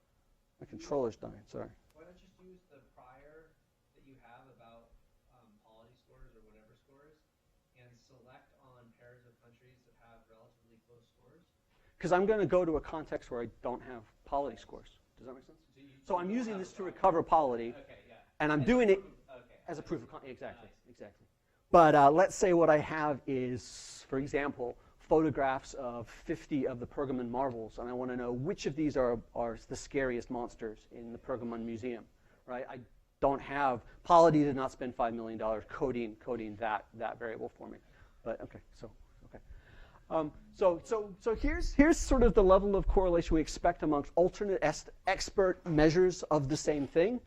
My controller's dying. Sorry. Why not just use the prior that you have about polity scores or whatever scores, and select on pairs of countries that have relatively close scores? Because I'm going to go to a context where I don't have polity scores. Does that make sense? So I'm using this to recover polity, and I'm doing it as a proof of concept. Exactly. But let's say what I have is, for example, photographs of 50 of the Pergamon marvels, and I want to know which of these are the scariest monsters in the Pergamon Museum, right? I don't have, polity did not spend $5 million coding that variable for me. But okay, so here's sort of the level of correlation we expect amongst alternate expert measures of the same thing.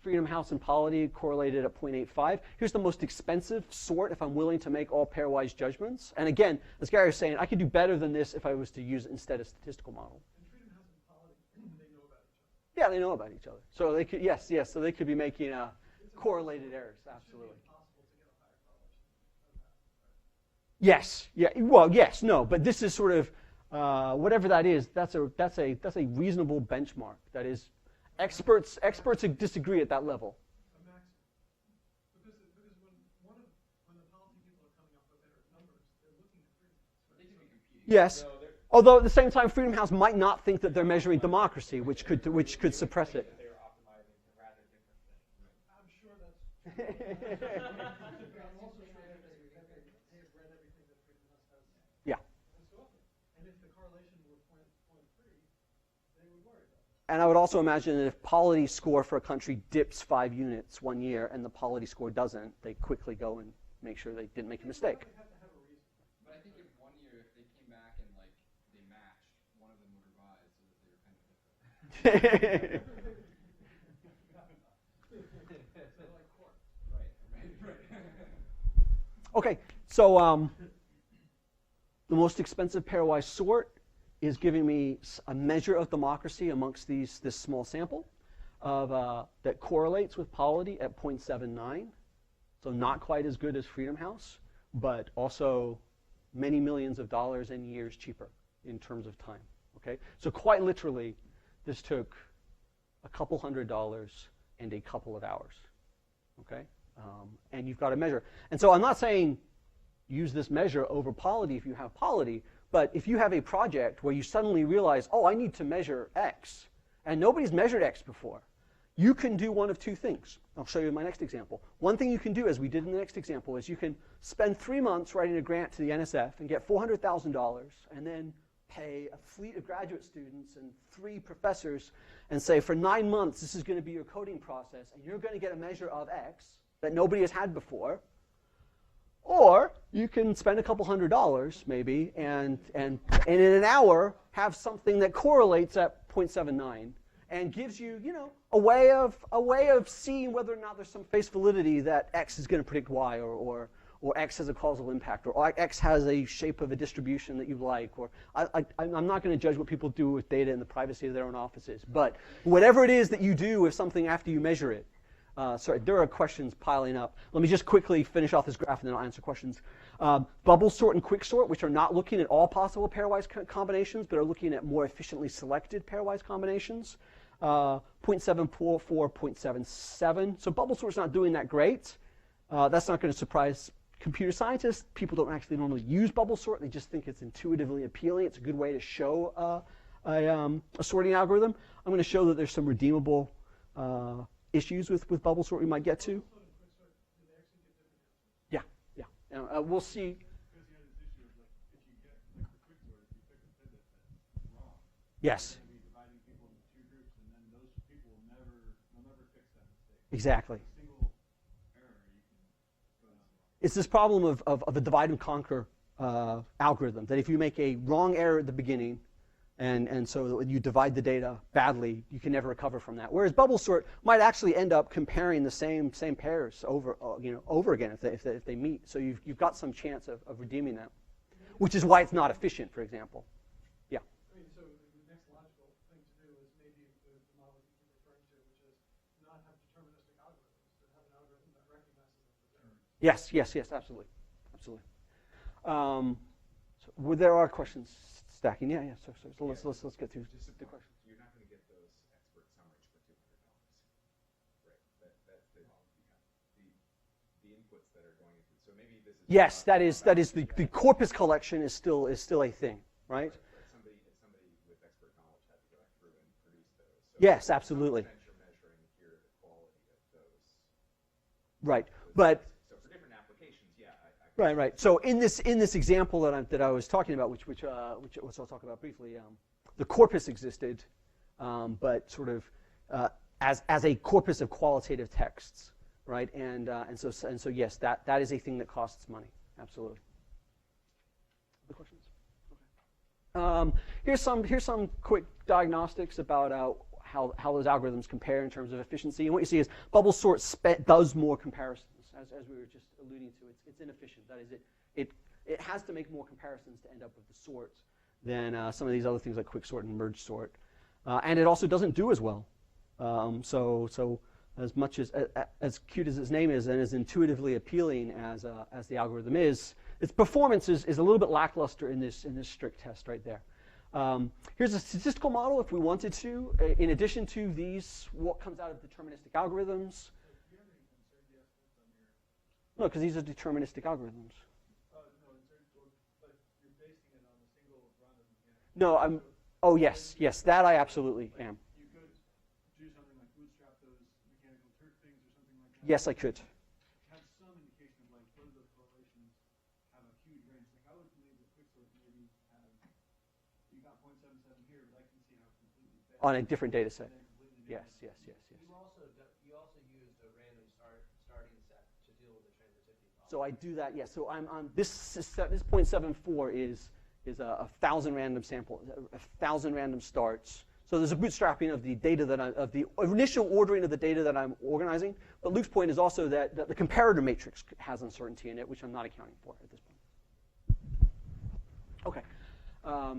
Freedom House and polity correlated at 0.85. Here's the most expensive sort if I'm willing to make all pairwise judgments. And again, as Gary was saying, I could do better than this if I was to use it instead of statistical model. And Freedom House and polity, they know about each other. Yeah, they know about each other. So they could, yes. So they could be making correlated errors. Absolutely. It should be impossible to get a higher correlation than that, right? Yes. Yeah. Well, yes. No. But this is sort of whatever that is. That's a reasonable benchmark. That is, experts disagree at that level. A maximum. Because when the policy people are coming up with their numbers, they're looking at Freedom House. Right? They can be competing. Yes. So Although at the same time, Freedom House might not think that they're measuring democracy, which could suppress it. they were optimizing for rather different things. I'm sure that's true. I'm also sure that they have read everything that Freedom House has. Yeah. And so on. And if the correlation were 0.3, they would worry about it. And I would also imagine that if polity score for a country dips 5 units one year and the polity score doesn't, they quickly go and make sure they didn't make a mistake. They have to have a reason. But I think if 1 year, if they came back and like they matched, one of them would revise so that they were kind of different. So like court. Right. Okay, so the most expensive pairwise sort is giving me a measure of democracy amongst this small sample that correlates with polity at 0.79. So not quite as good as Freedom House, but also many millions of dollars and years cheaper in terms of time. Okay, so quite literally, this took a couple $100 and a couple of hours. Okay, and you've got to measure. And so I'm not saying use this measure over polity if you have polity, but if you have a project where you suddenly realize, oh, I need to measure X, and nobody's measured X before, you can do one of two things. I'll show you in my next example. One thing you can do, as we did in the next example, is you can spend 3 months writing a grant to the NSF and get $400,000, and then pay a fleet of graduate students and 3 professors and say, for 9 months, this is going to be your coding process, and you're going to get a measure of X that nobody has had before. Or you can spend a couple $100 maybe and in an hour have something that correlates at 0.79 and gives you, a way of seeing whether or not there's some face validity that X is going to predict Y or X has a causal impact or X has a shape of a distribution that you like. Or I'm not going to judge what people do with data in the privacy of their own offices, but whatever it is that you do with something after you measure it, Sorry, there are questions piling up. Let me just quickly finish off this graph and then I'll answer questions. Bubble sort and quick sort, which are not looking at all possible pairwise combinations, but are looking at more efficiently selected pairwise combinations. 0.744, 0.77. So bubble sort's not doing that great. That's not going to surprise computer scientists. People don't actually normally use bubble sort. They just think it's intuitively appealing. It's a good way to show a sorting algorithm. I'm going to show that there's some redeemable issues with bubble sort we might get to. Yeah, yeah. We'll see. Yes. Exactly. It's this problem of a divide and conquer algorithm, that if you make a wrong error at the beginning, and so you divide the data badly, you can never recover from that. Whereas bubble sort might actually end up comparing the same pairs over again if they meet. So you've got some chance of redeeming that, which is why it's not efficient, for example. Yeah. I mean, so the next logical thing to do is maybe the model you keep referring to, which is not have deterministic algorithms, but have an algorithm that recognizes them as errors. Yes, absolutely. There are questions stacking. Yeah. So let's get to the questions. You're not going to get those expert summaries for $200, right? That's the inputs that are going into. So maybe this is. Yes, that is the corpus collection is still a thing, right? But somebody with expert knowledge had to go through and produce those. So Yes, absolutely. You're measuring here the quality of those. Right, but. So for different applications, yeah. Right. So in this example that I was talking about, which I'll talk about briefly, the corpus existed, but sort of as a corpus of qualitative texts, right? And so yes, that is a thing that costs money. Absolutely. Other questions? Okay. Here's some quick diagnostics about how those algorithms compare in terms of efficiency. And what you see is bubble sort does more comparisons. As we were just alluding to, it's inefficient. That is, it has to make more comparisons to end up with the sort than some of these other things like quick sort and merge sort. And it also doesn't do as well. So as much as cute as its name is and as intuitively appealing as the algorithm is, its performance is a little bit lackluster in this strict test right there. Here's a statistical model if we wanted to. In addition to these, what comes out of deterministic algorithms. No, because these are deterministic algorithms. No, oh, yes, that I absolutely am. You could do something like bootstrap those mechanical Turk things or something like that. Yes, I could. Have some indication of like whether those correlations have a huge range. Like I would believe that quicksort maybe have, you got 0.77 here, but I can see how completely fair. On a different data set. Yes. You also used a random starting set to deal with the transitivity problem. So I do that. Yes. So I'm on this 0.74 is 1,000 random samples, 1,000 random starts. So there's a bootstrapping of the data of the initial ordering of the data that I'm organizing. But Luke's point is also that the comparator matrix has uncertainty in it, which I'm not accounting for at this point. Okay.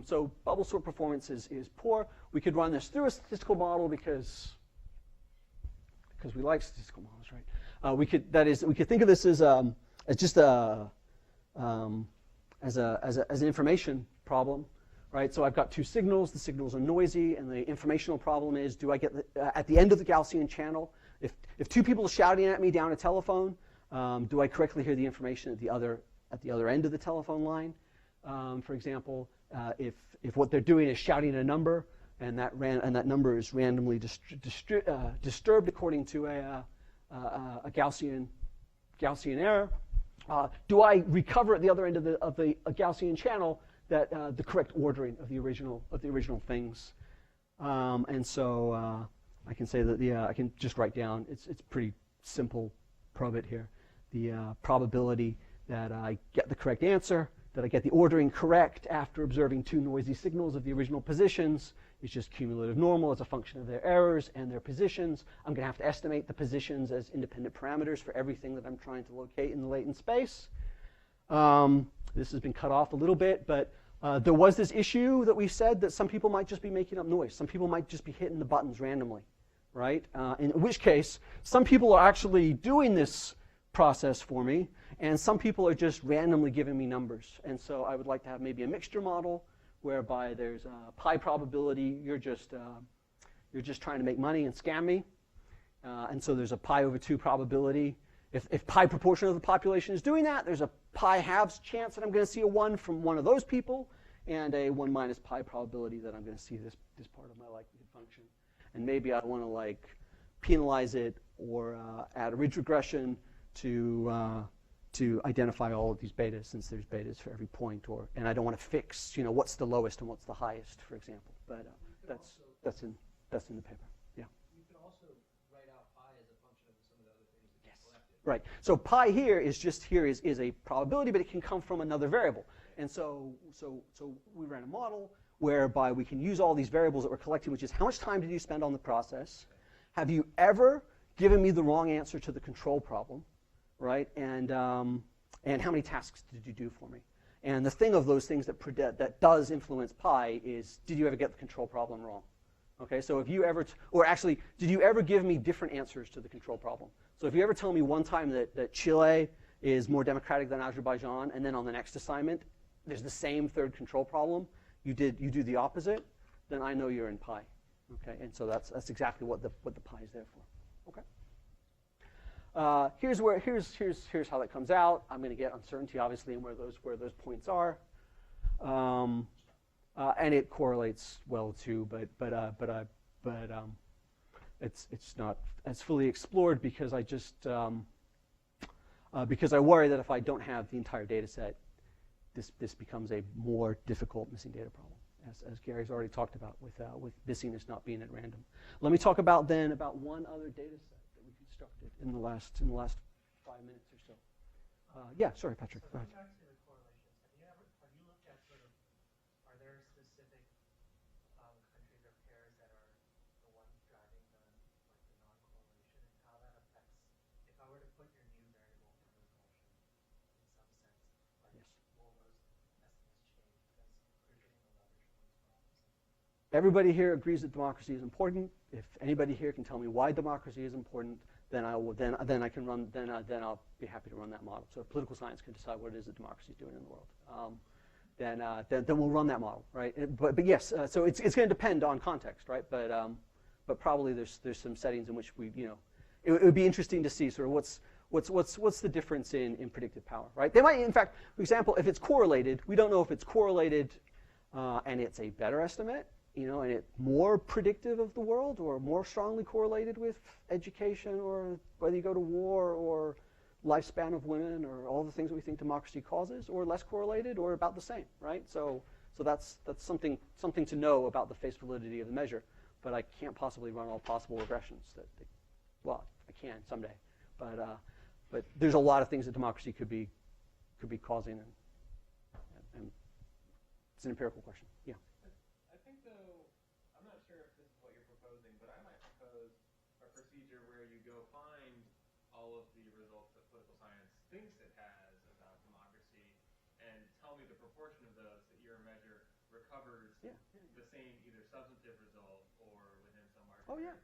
So bubble sort performance is poor. We could run this through a statistical model because we like statistical models, right? We could think of this as just as an information problem, right? So I've got two signals. The signals are noisy, and the informational problem is: do I get at the end of the Gaussian channel? If two people are shouting at me down a telephone, do I correctly hear the information at the other end of the telephone line? For example, if what they're doing is shouting a number, and that number is randomly disturbed according to a Gaussian error. Do I recover at the other end of the Gaussian channel that the correct ordering of the original things? And so I can say that I can just write down. It's pretty simple probit here. The probability that I get the correct answer, that I get the ordering correct after observing two noisy signals of the original positions, is just cumulative normal as a function of their errors and their positions. I'm going to have to estimate the positions as independent parameters for everything that I'm trying to locate in the latent space. This has been cut off a little bit, but there was this issue that we said that some people might just be making up noise. Some people might just be hitting the buttons randomly. right? In which case, some people are actually doing this process for me, and some people are just randomly giving me numbers. And so I would like to have maybe a mixture model whereby there's a pi probability. You're just trying to make money and scam me. And so there's a pi over 2 probability. If pi proportion of the population is doing that, there's a pi halves chance that I'm going to see a 1 from one of those people, and a 1 minus pi probability that I'm going to see this part of my likelihood function. And maybe I want to like penalize it or add a ridge regression to identify all of these betas, since there's betas for every point, and I don't want to fix, what's the lowest and what's the highest, for example. But that's in the paper. Yeah. You can also write out pi as a function of some of the other things that you collected. Right. So pi here is a probability, but it can come from another variable. And so we ran a model whereby we can use all these variables that we're collecting, which is how much time did you spend on the process? Have you ever given me the wrong answer to the control problem, right? And how many tasks did you do for me? And the thing of those things that does influence pi is, did you ever get the control problem wrong? Okay, so if you ever, or actually, did you ever give me different answers to the control problem? So if you ever tell me one time that Chile is more democratic than Azerbaijan, and then on the next assignment, there's the same third control problem, you do the opposite, then I know you're in pi. Okay, and so that's exactly what the pi is there for. Okay. Here's how that comes out. I'm going to get uncertainty, obviously, in where those points are, and it correlates well too. But it's not as fully explored because because I worry that if I don't have the entire data set, this becomes a more difficult missing data problem, as Gary's already talked about with missingness not being at random. Let me talk about one other data set that we constructed in the last 5 minutes or so. Yeah, sorry, Patrick. Go ahead. Back to the correlations. Have you looked at sort of, are there specific countries or pairs that are the ones driving the non-correlation, and how that affects, if I were to put your new variable in repulsion in some sense, Yes. will those estimates change because you're getting the leverage points from? Everybody here agrees that democracy is important. If anybody here can tell me why democracy is important, then I'll be happy to run that model. So if political science can decide what it is that democracy is doing in the world, then we'll run that model, right? But yes, so it's going to depend on context, right? But probably there's some settings in which it would be interesting to see sort of what's the difference in predictive power, right? They might, in fact, for example, if it's correlated, we don't know if it's correlated and it's a better estimate, and it's more predictive of the world, or more strongly correlated with education, or whether you go to war, or lifespan of women, or all the things that we think democracy causes, or less correlated, or about the same, right? So that's something to know about the face validity of the measure. But I can't possibly run all possible regressions. Well, I can someday, but there's a lot of things that democracy could be causing, and it's an empirical question. Yeah. I think, though, I'm not sure if this is what you're proposing, but I might propose a procedure where you go find all of the results that political science thinks it has about democracy and tell me the proportion of those that your measure recovers the same either substantive result or within some margin. Oh, yeah.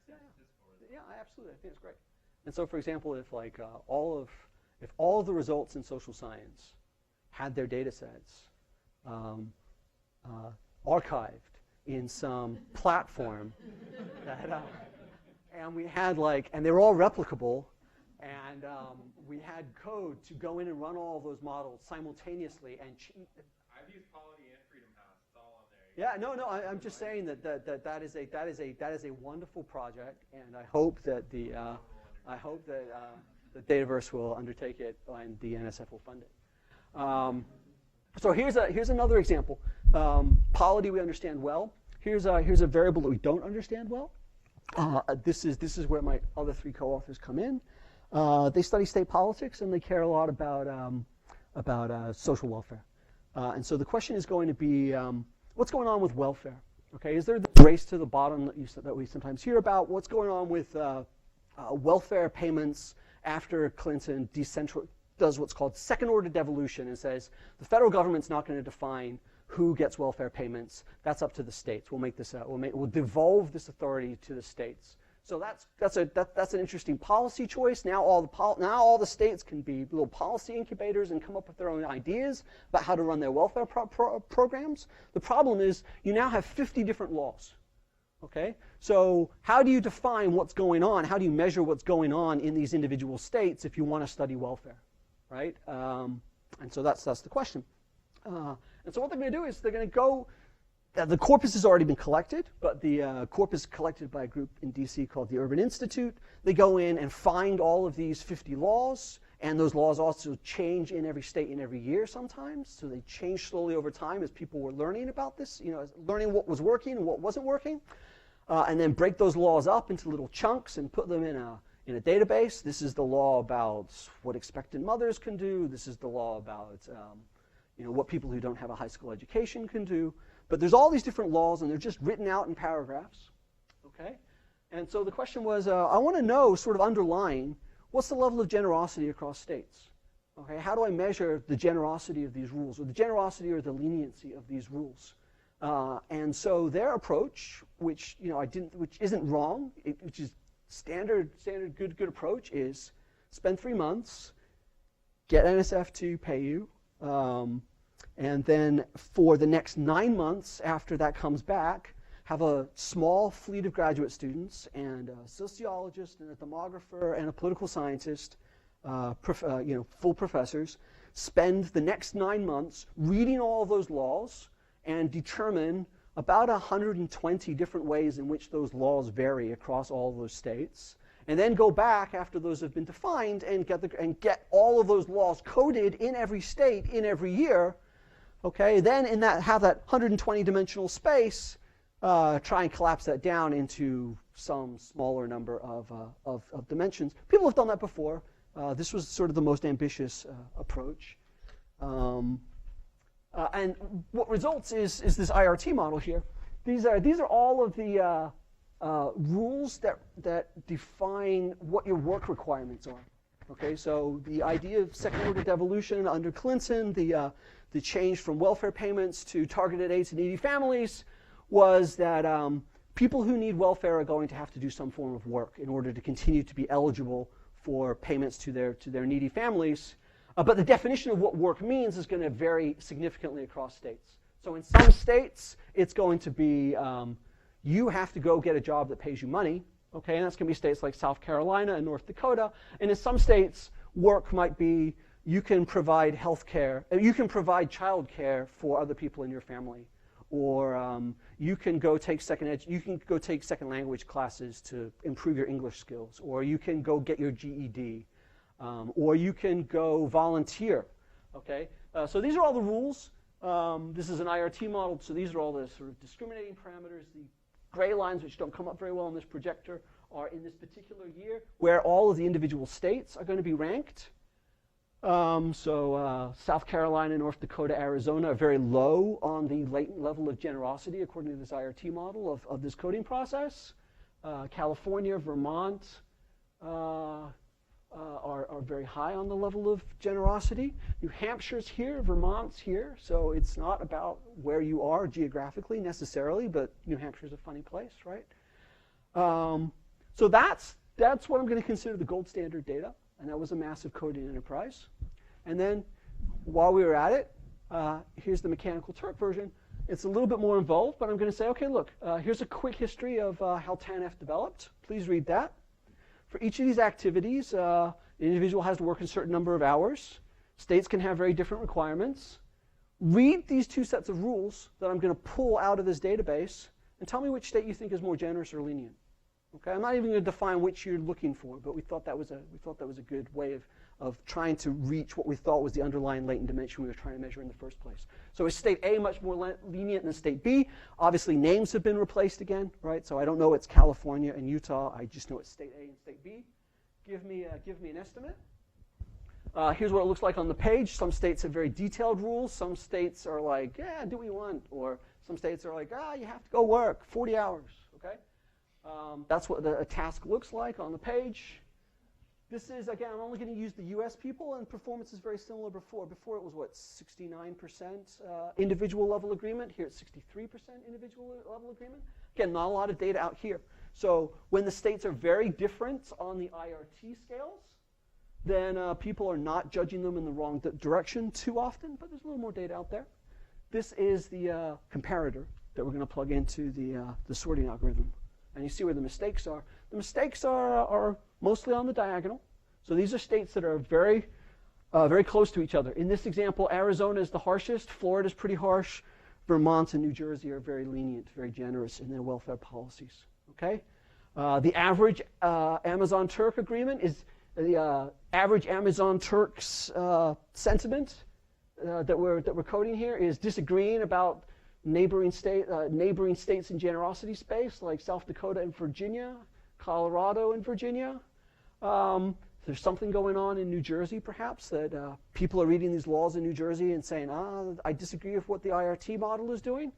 Yeah, absolutely. I think it's great. And so, for example, if all of the results in social science had their data sets archived in some platform and we had and they were all replicable, and we had code to go in and run all of those models simultaneously and I've used Polity and Freedom House. It's all on there. Yeah, I'm just saying that is a wonderful project, and I hope that the Dataverse will undertake it and the NSF will fund it. So here's another example. Polity we understand well. Here's a variable that we don't understand well. This is where my other 3 co-authors come in. They study state politics, and they care a lot about social welfare. And so the question is going to be, what's going on with welfare? Okay, is there the race to the bottom that we sometimes hear about? What's going on with welfare payments after Clinton does what's called second-order devolution and says the federal government's not going to define who gets welfare payments. That's up to the states. We'll make this we'll devolve this authority to the states. So that's an interesting policy choice. Now all the states can be little policy incubators and come up with their own ideas about how to run their welfare programs. The problem is you now have 50 different laws. Okay, so how do you define what's going on? How do you measure what's going on in these individual states if you want to study welfare, right? And so that's the question. And so what they're going to do is they're going to go. The corpus has already been collected, but the corpus collected by a group in DC called the Urban Institute. They go in and find all of these 50 laws, and those laws also change in every state in every year sometimes. So they change slowly over time as people were learning about this, learning what was working and what wasn't working, and then break those laws up into little chunks and put them in a database. This is the law about what expectant mothers can do. This is the law about what people who don't have a high school education can do. But there's all these different laws, and they're just written out in paragraphs, okay? And so the question was, I want to know, sort of underlying, what's the level of generosity across states? Okay, how do I measure the generosity of these rules, or the generosity or the leniency of these rules? And so their approach, which isn't wrong, which is standard good approach, is spend 3 months, get NSF to pay you. And then for the next 9 months after that comes back, have a small fleet of graduate students and a sociologist and a demographer and a political scientist, full professors, spend the next 9 months reading all of those laws and determine about 120 different ways in which those laws vary across all of those states. And then go back after those have been defined and get all of those laws coded in every state in every year. Okay, then have that 120-dimensional space, try and collapse that down into some smaller number of dimensions. People have done that before. This was sort of the most ambitious approach. And what results is this IRT model here. These are all of the rules that define what your work requirements are. Okay, so the idea of second-order devolution under Clinton, the change from welfare payments to targeted aid to needy families, was that people who need welfare are going to have to do some form of work in order to continue to be eligible for payments to their needy families. But the definition of what work means is going to vary significantly across states. So in some states, it's going to be you have to go get a job that pays you money. Okay, and that's going to be states like South Carolina and North Dakota. And in some states, work might be you can provide health care, you can provide child care for other people in your family, or you can go take second language classes to improve your English skills, or you can go get your GED, or you can go volunteer. Okay, so these are all the rules. This is an IRT model, so these are all the sort of discriminating parameters. The gray lines, which don't come up very well on this projector, are in this particular year where all of the individual states are going to be ranked. South Carolina, North Dakota, Arizona are very low on the latent level of generosity according to this IRT model of this coding process. California, Vermont are very high on the level of generosity. New Hampshire's here, Vermont's here, so it's not about where you are geographically necessarily, but New Hampshire's a funny place, right? So that's what I'm going to consider the gold standard data. And that was a massive coding enterprise. And then, while we were at it, here's the Mechanical Turk version. It's a little bit more involved, but I'm going to say, okay, look, here's a quick history of how TANF developed. Please read that. For each of these activities, the individual has to work a certain number of hours. States can have very different requirements. Read these two sets of rules that I'm going to pull out of this database, and tell me which state you think is more generous or lenient. Okay, I'm not even going to define which you're looking for, but we thought that was a good way of trying to reach what we thought was the underlying latent dimension we were trying to measure in the first place. So is state A much more lenient than state B? Obviously, names have been replaced again, right? So I don't know it's California and Utah. I just know it's state A and state B. Give me an estimate. Here's what it looks like on the page. Some states have very detailed rules. Some states are like, yeah, do what you want, or some states are like, you have to go work 40 hours. Okay. That's what a task looks like on the page. This is, again, I'm only going to use the US people, and performance is very similar before. Before it was, what, 69% individual level agreement. Here it's 63% individual level agreement. Again, not a lot of data out here. So when the states are very different on the IRT scales, then people are not judging them in the wrong direction too often, but there's a little more data out there. This is the comparator that we're going to plug into the sorting algorithm. And you see where the mistakes are. The mistakes are mostly on the diagonal. So these are states that are very close to each other. In this example, Arizona is the harshest. Florida is pretty harsh. Vermont and New Jersey are very lenient, very generous in their welfare policies. Okay? The average Amazon Turk agreement is the average Amazon Turk's sentiment that we're coding here is disagreeing about neighboring states in generosity space, like South Dakota and Virginia, Colorado and Virginia. There's something going on in New Jersey, perhaps, that people are reading these laws in New Jersey and saying, I disagree with what the IRT model is doing.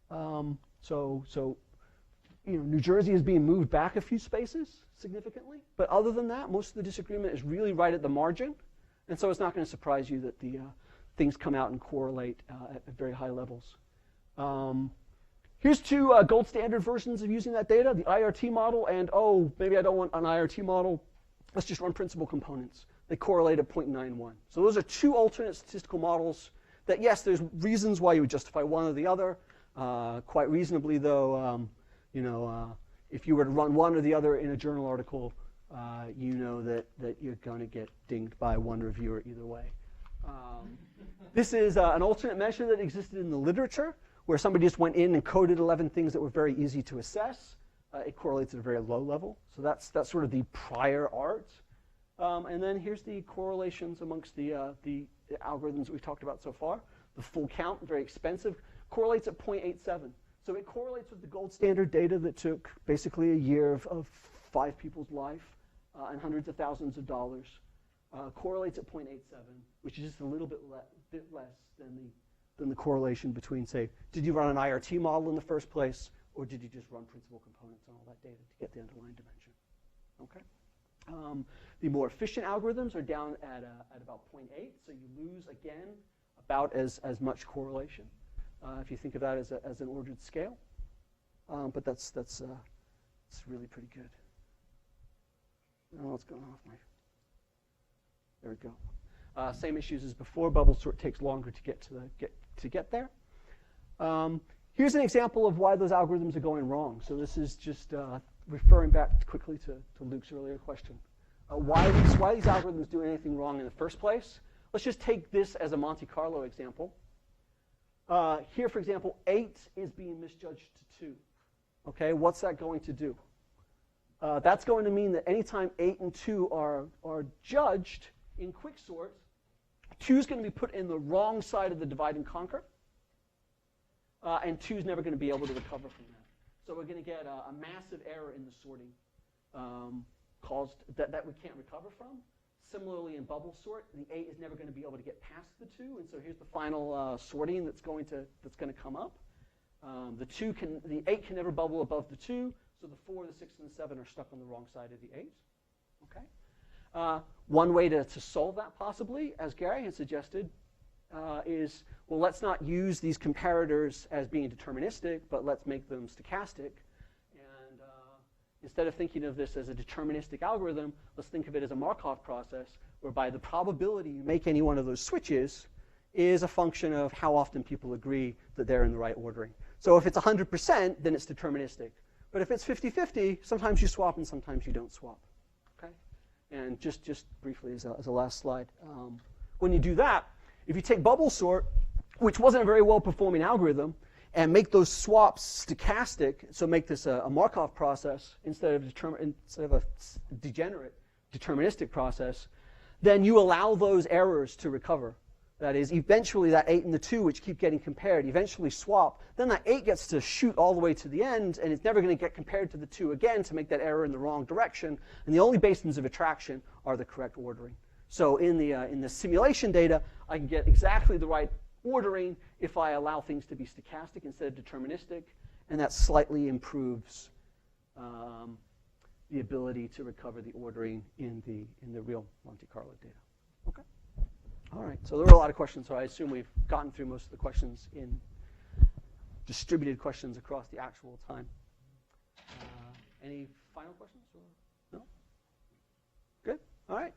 So New Jersey is being moved back a few spaces significantly. But other than that, most of the disagreement is really right at the margin. And so it's not going to surprise you that the things come out and correlate at very high levels. Here's two gold standard versions of using that data, the IRT model and, maybe I don't want an IRT model. Let's just run principal components. They correlate at 0.91. So those are two alternate statistical models that, yes, there's reasons why you would justify one or the other. Quite reasonably, though, if you were to run one or the other in a journal article, you know that you're going to get dinged by one reviewer either way. This is an alternate measure that existed in the literature, where somebody just went in and coded 11 things that were very easy to assess. It correlates at a very low level. So that's sort of the prior art. And then here's the correlations amongst the algorithms we've talked about so far. The full count, very expensive, correlates at 0.87. So it correlates with the gold standard data that took basically a year of 5 people's life and hundreds of thousands of dollars. Correlates at 0.87, which is just a little bit less than the correlation between, say, did you run an IRT model in the first place, or did you just run principal components on all that data to get the underlying dimension? Okay. The more efficient algorithms are down at about 0.8, so you lose, again, about as much correlation, if you think of that as an ordered scale. But that's really pretty good. Oh, what's going on with my... There we go. Same issues as before. Bubble sort takes longer to get there. Here's an example of why those algorithms are going wrong. So this is just referring back quickly to Luke's earlier question. Why these algorithms do anything wrong in the first place? Let's just take this as a Monte Carlo example. Here, for example, 8 is being misjudged to 2. Okay, what's that going to do? That's going to mean that anytime 8 and 2 are judged in quicksort, 2 is going to be put in the wrong side of the divide and conquer, and 2 is never going to be able to recover from that. So we're going to get a massive error in the sorting caused that we can't recover from. Similarly, in bubble sort, the 8 is never going to be able to get past the 2, and so here's the final sorting that's going to come up. The 8 can never bubble above the 2, so the 4, the 6, and the 7 are stuck on the wrong side of the 8. Okay. One way to solve that possibly, as Gary had suggested, is, well, let's not use these comparators as being deterministic, but let's make them stochastic. And instead of thinking of this as a deterministic algorithm, let's think of it as a Markov process, whereby the probability you make any one of those switches is a function of how often people agree that they're in the right ordering. So if it's 100%, then it's deterministic. But if it's 50-50, sometimes you swap and sometimes you don't swap. Okay? And just briefly as a last slide, when you do that, if you take bubble sort, which wasn't a very well-performing algorithm, and make those swaps stochastic, so make this a Markov process instead of a degenerate deterministic process, then you allow those errors to recover. That is, eventually that 8 and the 2, which keep getting compared, eventually swap. Then that 8 gets to shoot all the way to the end, and it's never going to get compared to the 2 again to make that error in the wrong direction. And the only basins of attraction are the correct ordering. So in the simulation data, I can get exactly the right ordering if I allow things to be stochastic instead of deterministic, and that slightly improves the ability to recover the ordering in the real Monte Carlo data. Okay. All right. So there were a lot of questions, so I assume we've gotten through most of the questions in distributed questions across the actual time. Any final questions? Or? No? Good. All right.